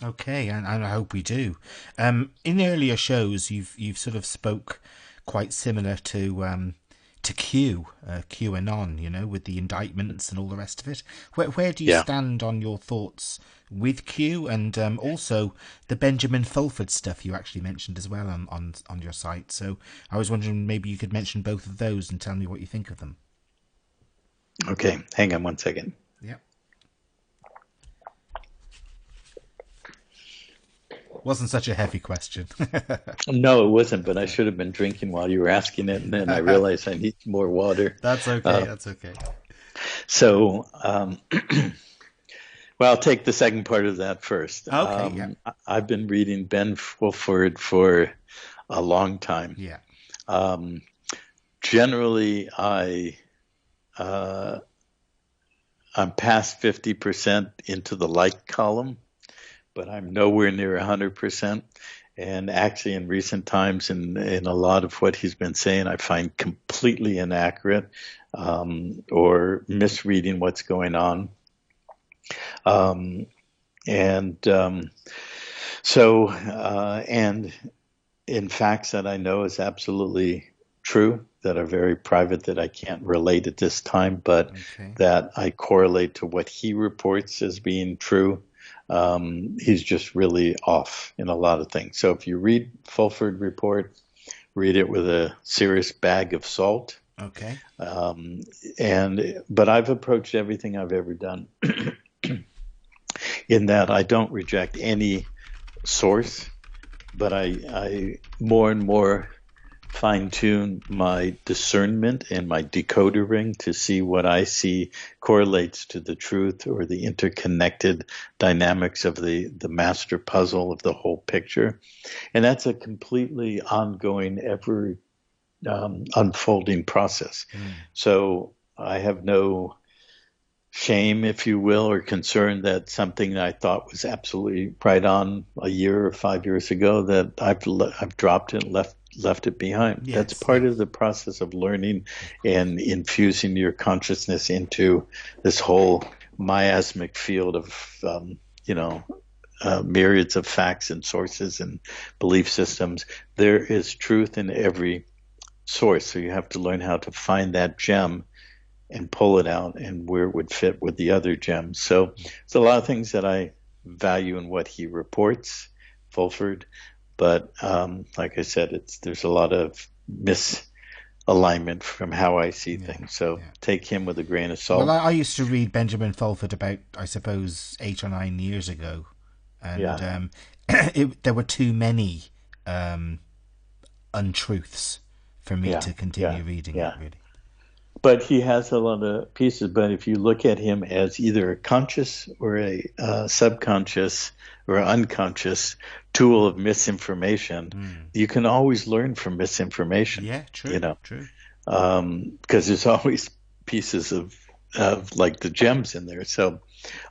Okay, and I hope we do. In the earlier shows, you've sort of spoke quite similar to to Q, QAnon, with the indictments and all the rest of it. Where do you Yeah. stand on your thoughts with Q, and also the Benjamin Fulford stuff you actually mentioned as well on your site? So I was wondering, maybe you could mention both of those and tell me what you think of them. Okay, hang on one second. Yeah. Wasn't such a heavy question. No, it wasn't, but I should have been drinking while you were asking it, and then I realized I need more water. That's okay. That's okay. So, well, I'll take the second part of that first. Okay. Yeah. I've been reading Ben Fulford for a long time. Yeah. Generally, I'm past 50% into the like column, but I'm nowhere near 100%. And actually, in recent times, in a lot of what he's been saying, I find completely inaccurate or misreading what's going on. And in facts that I know is absolutely true, that are very private, that I can't relate at this time, but that I correlate to what he reports as being true. He's just really off in a lot of things. So if you read Fulford report, read it with a serious bag of salt. Okay. But I've approached everything I've ever done in that I don't reject any source, but I more and more fine-tune my discernment and my decoder ring to see what I see correlates to the truth or the interconnected dynamics of the master puzzle of the whole picture. And that's a completely ongoing, ever unfolding process. So I have no shame, if you will, or concern that something I thought was absolutely right on a year or 5 years ago, that I've dropped it, left it behind. Yes. That's part of the process of learning and infusing your consciousness into this whole miasmic field of, myriads of facts and sources and belief systems. There is truth in every source. So you have to learn how to find that gem and pull it out and where it would fit with the other gems. So it's a lot of things that I value in what he reports, Fulford. But like I said, there's a lot of misalignment from how I see things. So take him with a grain of salt. Well, I used to read Benjamin Fulford about, I suppose, 8 or 9 years ago. And there were too many untruths for me to continue reading it, really. But he has a lot of pieces. But if you look at him as either a conscious or a subconscious or unconscious tool of misinformation, you can always learn from misinformation. Yeah, true. True. Because there's always pieces of like the gems in there. So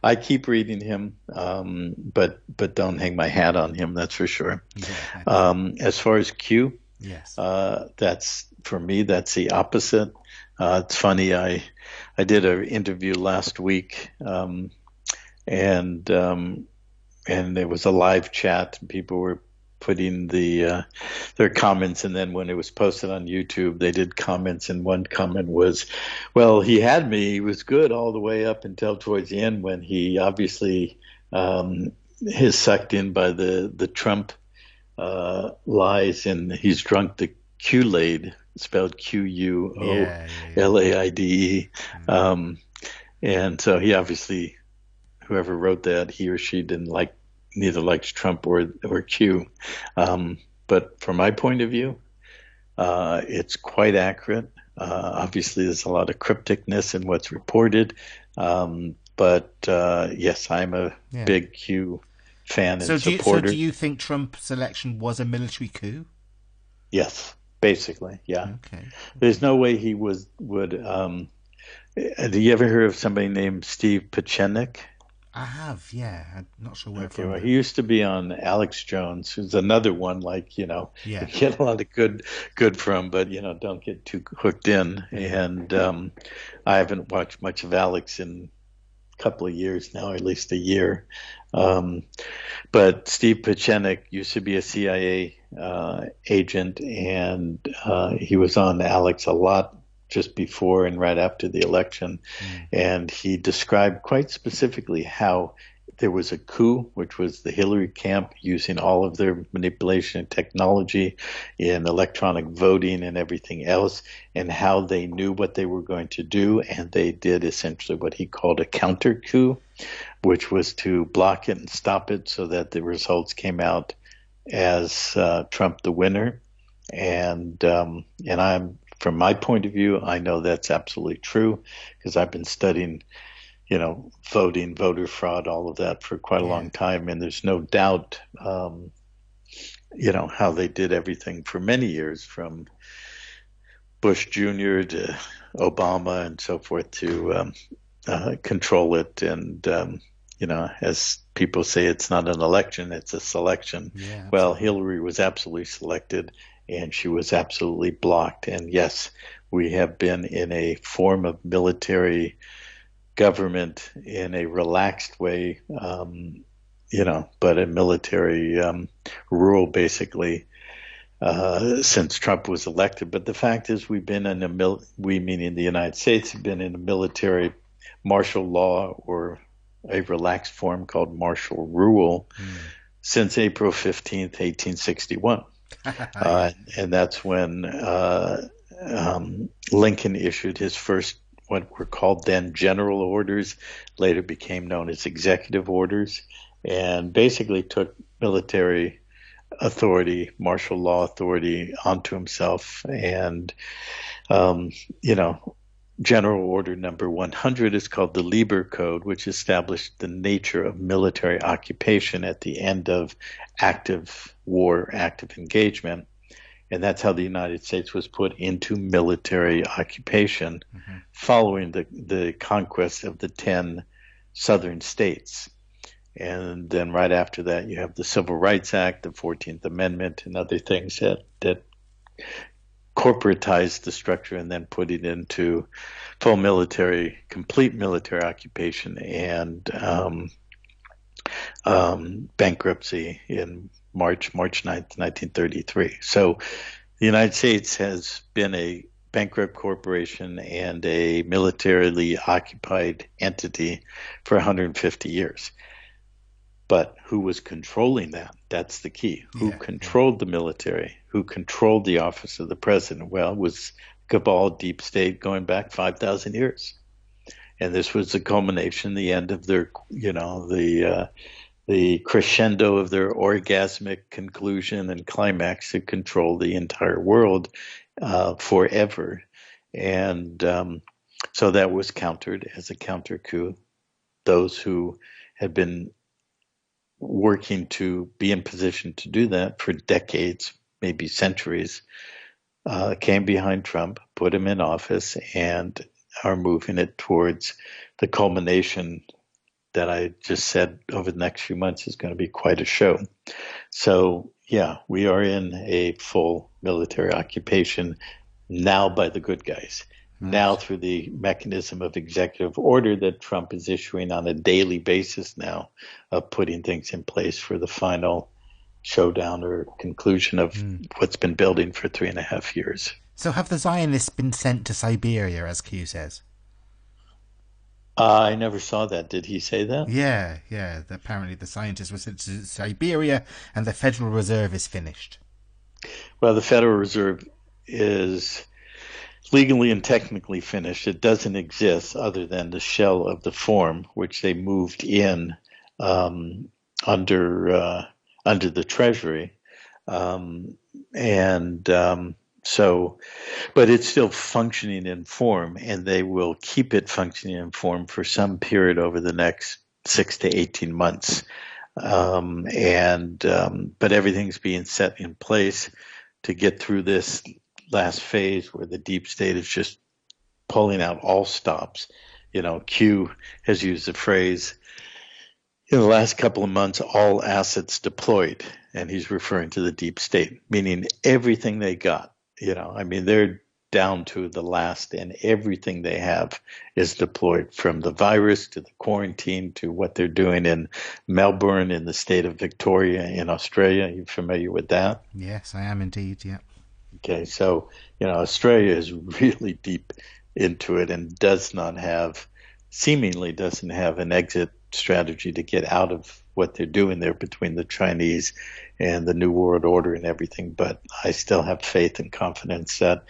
I keep reading him, but don't hang my hat on him. That's for sure. Yeah, as far as Q, yes, that's for me. That's the opposite. It's funny. I did an interview last week, and it was a live chat. People were putting their comments, and then when it was posted on YouTube, they did comments, and one comment was, "Well, he had me. He was good all the way up until towards the end when he obviously is sucked in by the Trump lies, and he's drunk the Kool-Aid." Spelled Quulaide. And so he obviously, whoever wrote that, he or she neither likes Trump or Q. But from my point of view, it's quite accurate. Obviously, there's a lot of crypticness in what's reported. But yes, I'm a big Q fan and supporter. So do you think Trump's election was a military coup? Yes. Basically, yeah. Okay. There's no way he would. Do you ever hear of somebody named Steve Pieczenik? I have, yeah. I'm not sure where from. Well, he used to be on Alex Jones, who's another one you get a lot of good from, but don't get too hooked in. And I haven't watched much of Alex in a couple of years now, at least a year. But Steve Pieczenik used to be a CIA agent, and he was on Alex a lot just before and right after the election. And he described quite specifically how there was a coup, which was the Hillary camp using all of their manipulation and technology in electronic voting and everything else, and how they knew what they were going to do. And they did essentially what he called a counter coup, which was to block it and stop it so that the results came out as Trump the winner. And I'm, from my point of view, I know that's absolutely true because I've been studying, voting, voter fraud, all of that for quite a long time. And there's no doubt, how they did everything for many years, from Bush Jr. to Obama and so forth, to control it. And, as people say, it's not an election, it's a selection. Yeah, well, Hillary was absolutely selected, and she was absolutely blocked. And yes, we have been in a form of military government in a relaxed way, but a military rule basically since Trump was elected. But the fact is, we've been in we meaning the United States, have been in a military martial law, or a relaxed form called martial rule, since April 15th, 1861. And that's when Lincoln issued his first, what were called then general orders, later became known as executive orders, and basically took military authority, martial law authority, onto himself. And, General Order number 100 is called the Lieber Code, which established the nature of military occupation at the end of active war, active engagement. And that's how the United States was put into military occupation following the conquest of the 10 southern states. And then right after that, you have the Civil Rights Act, the 14th Amendment, and other things that corporatized the structure and then put it into full military, complete military occupation and bankruptcy in March 9th, 1933. So the United States has been a bankrupt corporation and a militarily occupied entity for 150 years. But who was controlling that? That's the key. Who controlled the military? Who controlled the office of the president? Well, it was cabal, deep state, going back 5,000 years. And this was the culmination, the end of their, the crescendo of their orgasmic conclusion and climax to control the entire world forever. And so that was countered as a counter coup. Those who had been working to be in position to do that for decades, maybe centuries, came behind Trump, put him in office, and are moving it towards the culmination that I just said over the next few months is going to be quite a show. So, yeah, we are in a full military occupation now by the good guys. Now through the mechanism of executive order that Trump is issuing on a daily basis now, of putting things in place for the final showdown or conclusion of what's been building for 3.5 years. So have the Zionists been sent to Siberia, as Q says? I never saw that. Did he say that? Yeah. Apparently the scientists were sent to Siberia and the Federal Reserve is finished. Well, the Federal Reserve is legally and technically finished. It doesn't exist other than the shell of the form, which they moved in under the Treasury, so, but it's still functioning in form, and they will keep it functioning in form for some period over the next 6 to 18 months. But everything's being set in place to get through this last phase where the deep state is just pulling out all stops. Q has used the phrase, in the last couple of months, all assets deployed, and he's referring to the deep state, meaning everything they got. They're down to the last, and everything they have is deployed, from the virus to the quarantine to what they're doing in Melbourne, in the state of Victoria in Australia. Are you familiar with that? Yes, I am indeed, yeah. Okay, so Australia is really deep into it and seemingly doesn't have an exit strategy to get out of what they're doing there between the Chinese and the New World Order and everything. But I still have faith and confidence that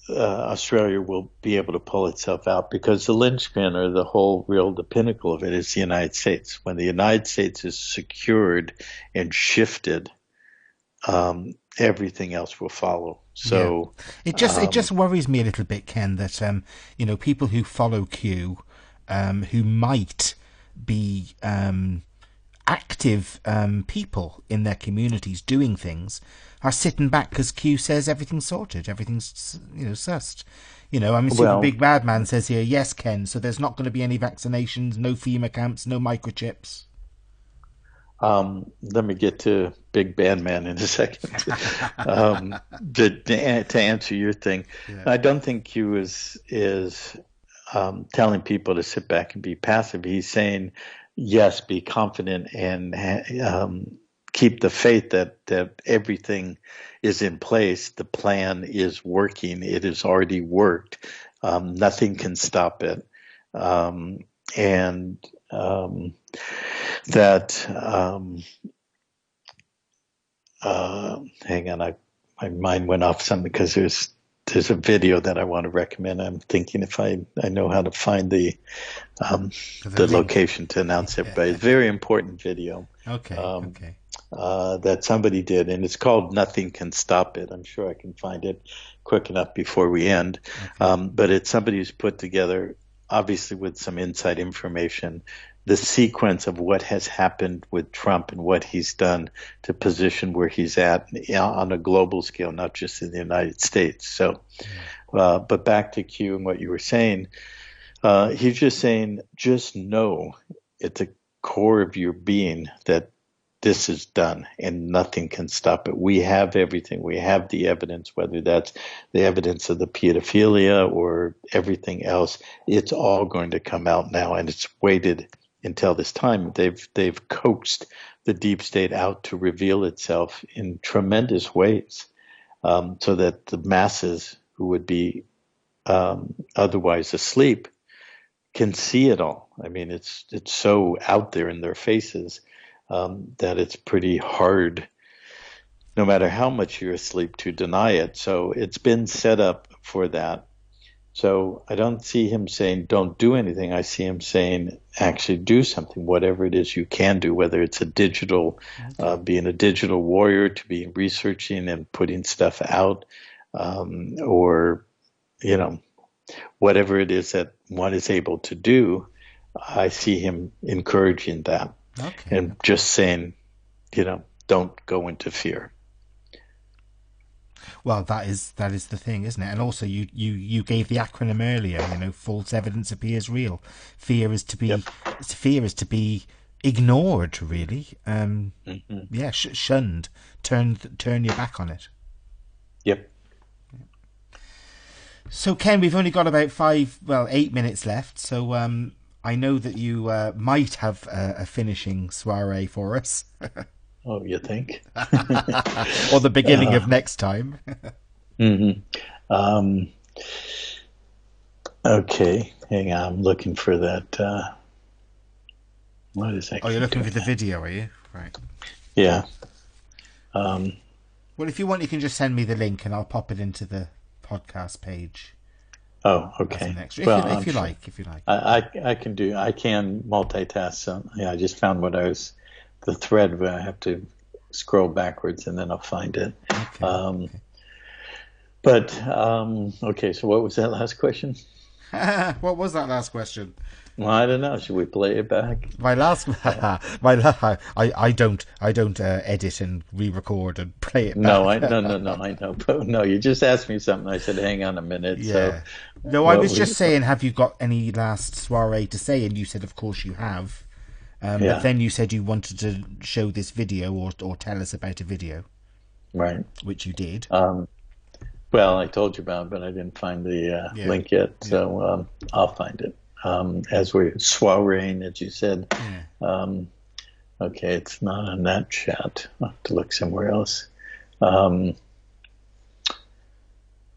Australia will be able to pull itself out, because the linchpin, or the pinnacle of it, is the United States. When the United States is secured and shifted, everything else will follow. So it just worries me a little bit, Ken, that people who follow Q, who might be active people in their communities doing things, are sitting back because Q says everything's sorted, everything's sussed. Super Big Bad Man says here, yes, Ken, so there's not going to be any vaccinations, no FEMA camps, no microchips. Let me get to Big Bad Man in a second. To answer your thing, I don't think Q is telling people to sit back and be passive. He's saying, yes, be confident and keep the faith that everything is in place. The plan is working. It has already worked. Nothing can stop it. Hang on, my mind went off something, because there's a video that I want to recommend. I'm thinking if I know how to find the location to announce it, but it's a very important video. Okay. That somebody did, and it's called "Nothing Can Stop It." I'm sure I can find it quick enough before we end. Okay. But it's somebody who's put together, obviously with some inside information, the sequence of what has happened with Trump and what he's done to position where he's at on a global scale, not just in the United States. So, but back to Q and what you were saying, he's just saying, just know at the core of your being that this is done and nothing can stop it. We have everything. We have the evidence, whether that's the evidence of the pedophilia or everything else. It's all going to come out now, and it's waited until this time. They've coaxed the deep state out to reveal itself in tremendous ways, so that the masses who would be otherwise asleep can see it all. I mean, it's so out there in their faces that it's pretty hard, no matter how much you're asleep, to deny it. So it's been set up for that. So I don't see him saying don't do anything. I see him saying actually do something, whatever it is you can do, whether it's a digital, being a digital warrior, to be researching and putting stuff out, or, whatever it is that one is able to do. I see him encouraging that. And just saying, don't go into fear. Well, that is the thing, isn't it? And also, you gave the acronym earlier. False evidence appears real. Fear is to be ignored, really. Shunned. Turn your back on it. Yep. So, Ken, we've only got about 8 minutes left. So, I know that you might have a finishing soiree for us. Oh, you think? Or the beginning of next time. Okay, hang on. I'm looking for that. What is that? Oh, you're looking for the video, are you? Right. Yeah. Well, if you want, you can just send me the link and I'll pop it into the podcast page. Oh, okay. If you like. I can multitask. So yeah, I just found the thread where I have to scroll backwards and then I'll find it. Okay. So what was that last question? What was that last question? Well, I don't know. Should we play it back? I don't edit and re-record and play it back. No, I know. But no, you just asked me something. I said, hang on a minute. Yeah. So, I was just saying, have you got any last soiree to say? And you said, of course you have. But then you said you wanted to show this video or tell us about a video. Right. Which you did. Well, I told you about it, but I didn't find the link yet. So I'll find it. As we're soireeing, as you said. Okay, it's not on that chat. I'll have to look somewhere else.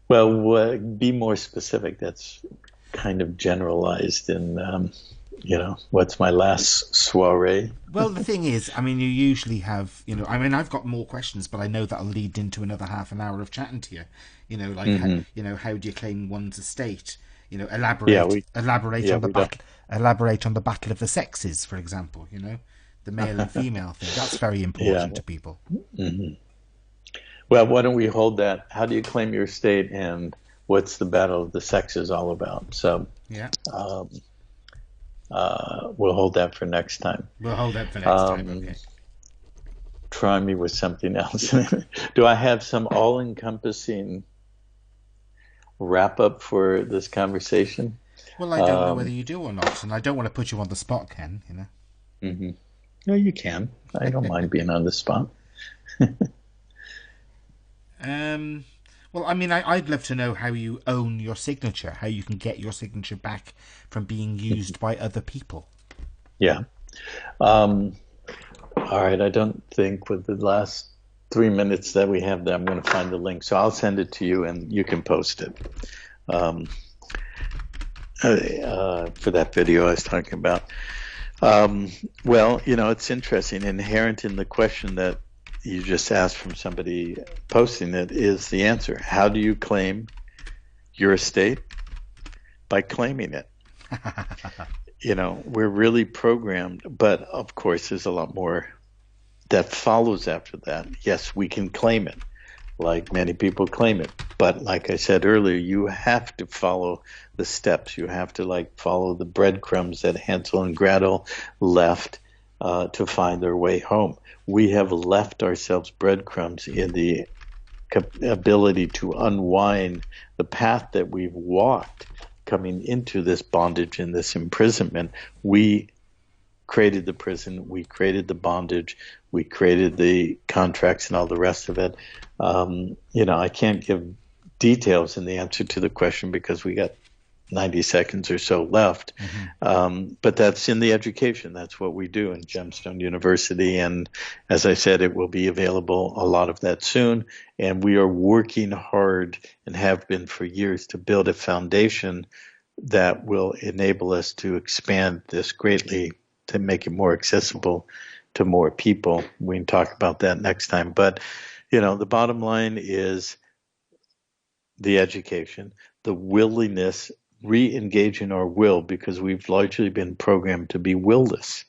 Well, be more specific. That's kind of generalized in, what's my last soiree? Well, the thing is, I mean, you usually have, I mean, I've got more questions, but I know that'll lead into another half an hour of chatting to you. Like, Hmm. how do you claim one's estate? Yeah, Elaborate yeah, on the we don't. elaborate on the battle of the sexes, for example. The male and female thing. That's very Yeah. important to people. Hmm. Well, why don't we hold that? How do you claim your state, and what's the battle of the sexes all about? So, Yeah, um, we'll hold that for next time. we'll hold that for next time. Um, Okay. Try me with something else. Do I have some all-encompassing wrap up for this conversation? Well, I don't know whether Um, you do or not, and I don't want to put you on the spot, Ken. hmm No, you can. I don't mind being on the spot. Um, well, I mean, I'd love to know how you own your signature, how you can get your signature back from being used by other people. Yeah. Um, all right. I don't think with the last 3 minutes that we have that I'm going to find the link. So I'll send it to you and you can post it. Um, for that video I was talking about. Well, it's interesting. Inherent in the question that you just asked from somebody posting it is the answer. How do you claim your estate? By claiming it. We're really programmed, but of course, there's a lot more that follows after that. Yes, we can claim it, like many people claim it. But like I said earlier, you have to follow the steps. You have to follow the breadcrumbs that Hansel and Gretel left to find their way home. We have left ourselves breadcrumbs in the ability to unwind the path that we've walked coming into this bondage and this imprisonment. We created the prison, we created the bondage, we created the contracts and all the rest of it. I can't give details in the answer to the question because we got 90 seconds or so left. But that's in the education. That's what we do in Gemstone University. And as I said, it will be available, a lot of that soon. And we are working hard and have been for years to build a foundation that will enable us to expand this greatly, to make it more accessible to more people. We can talk about that next time. But, the bottom line is the education, the willingness, re-engaging our will, because we've largely been programmed to be willless.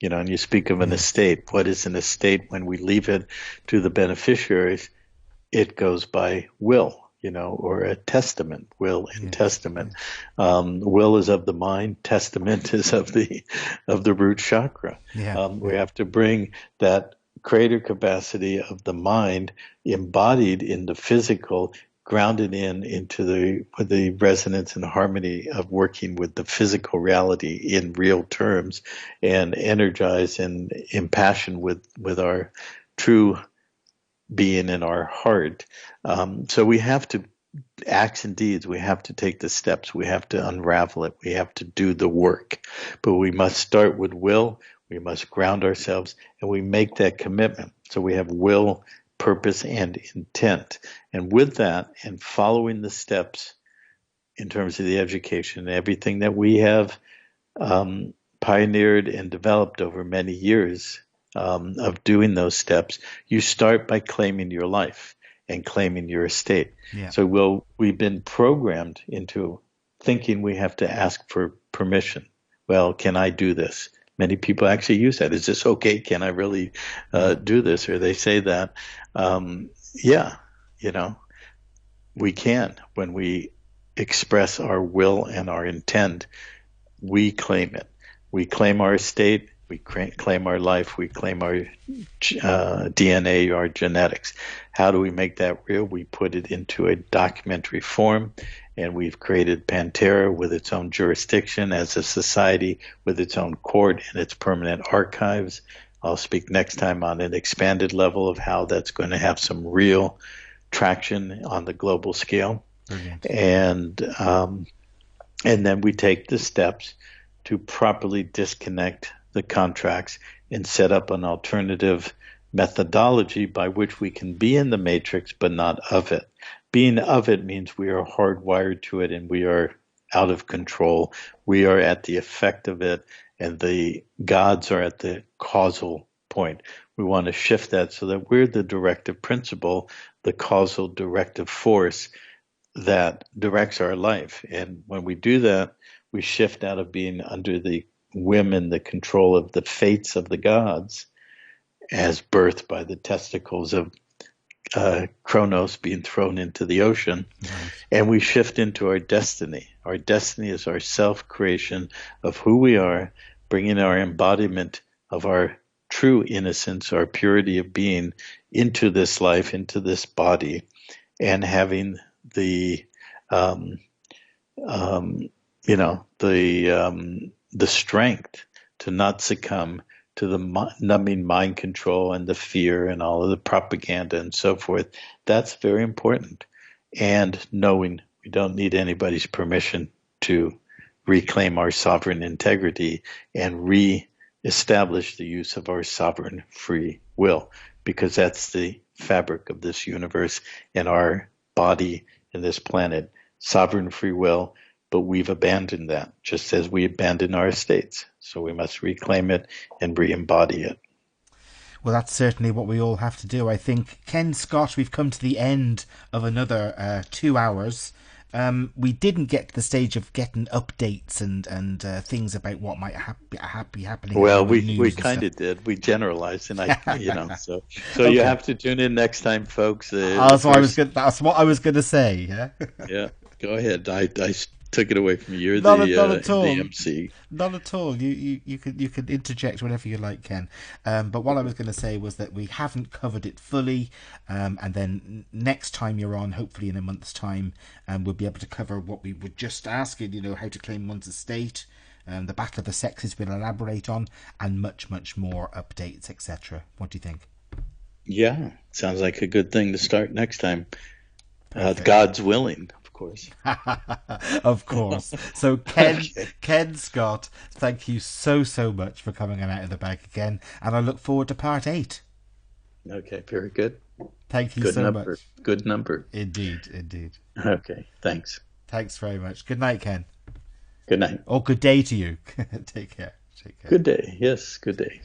And you speak of an Yes. estate. What is an estate? When we leave it to the beneficiaries, it goes by will, or a testament, will and Yes. testament. Will is of the mind, testament is of the root chakra. Yeah. We have to bring that creator capacity of the mind embodied in the physical, grounded into the resonance and harmony of working with the physical reality in real terms, and energize and impassion with our true being in our heart. So we have to acts and deeds. We have to take the steps. We have to unravel it. We have to do the work. But we must start with will. We must ground ourselves, and we make that commitment. So we have will, purpose, and intent. And with that, and following the steps in terms of the education, everything that we have pioneered and developed over many years of doing those steps, you start by claiming your life and claiming your estate. Yeah. So we've been programmed into thinking we have to ask for permission. Well, can I do this? Many people actually use that. Is this okay? Can I really do this? Or they say that. Yeah, we can. When we express our will and our intent, we claim it. We claim our estate. We claim our life. We claim our DNA, our genetics. How do we make that real? We put it into a documentary form, and we've created Panterra with its own jurisdiction as a society with its own court and its permanent archives. I'll speak next time on an expanded level of how that's going to have some real traction on the global scale. Brilliant. And then we take the steps to properly disconnect the contracts and set up an alternative methodology by which we can be in the matrix but not of it. Being of it means we are hardwired to it and we are out of control. We are at the effect of it, and the gods are at the causal point. We want to shift that so that we're the directive principle, the causal directive force that directs our life. And when we do that, we shift out of being under the whim and the control of the fates of the gods, as birthed by the testicles of Kronos being thrown into the ocean, and we shift into our destiny. Our destiny is our self-creation of who we are, bringing our embodiment of our true innocence, our purity of being into this life, into this body, and having the the strength to not succumb to the numbing mind control and the fear and all of the propaganda and so forth. That's very important. And knowing we don't need anybody's permission to reclaim our sovereign integrity and re-establish the use of our sovereign free will, because that's the fabric of this universe and our body and this planet. Sovereign free will, but we've abandoned that, just as we abandon our estates. So we must reclaim it and re-embody it. Well, that's certainly what we all have to do, I think. Ken Scott, we've come to the end of another 2 hours. We didn't get to the stage of getting updates and things about what might be happening. Well, we kind of did. We generalized, and so okay. You have to tune in next time, folks. That's what I was going to say. Yeah. Yeah. Go ahead. I took it away from you. You're the MC. Not at all. You could interject whenever you like, Ken. But what I was going to say was that we haven't covered it fully, and then next time you're on, hopefully in a month's time, we'll be able to cover what we were just asking. How to claim one's estate, the battle of the sexes we'll elaborate on, and much more updates, etc. What do you think? Yeah, sounds like a good thing to start next time. God's willing. Course. Of course. So Ken Scott, thank you so much for coming on Out of the Bag again, and I look forward to part 8. Okay, very good. Thank you so much. Good number. Indeed. Okay, thanks very much. Good night, Ken. Good night. Or good day to you. Take care. Good day. Yes, good day.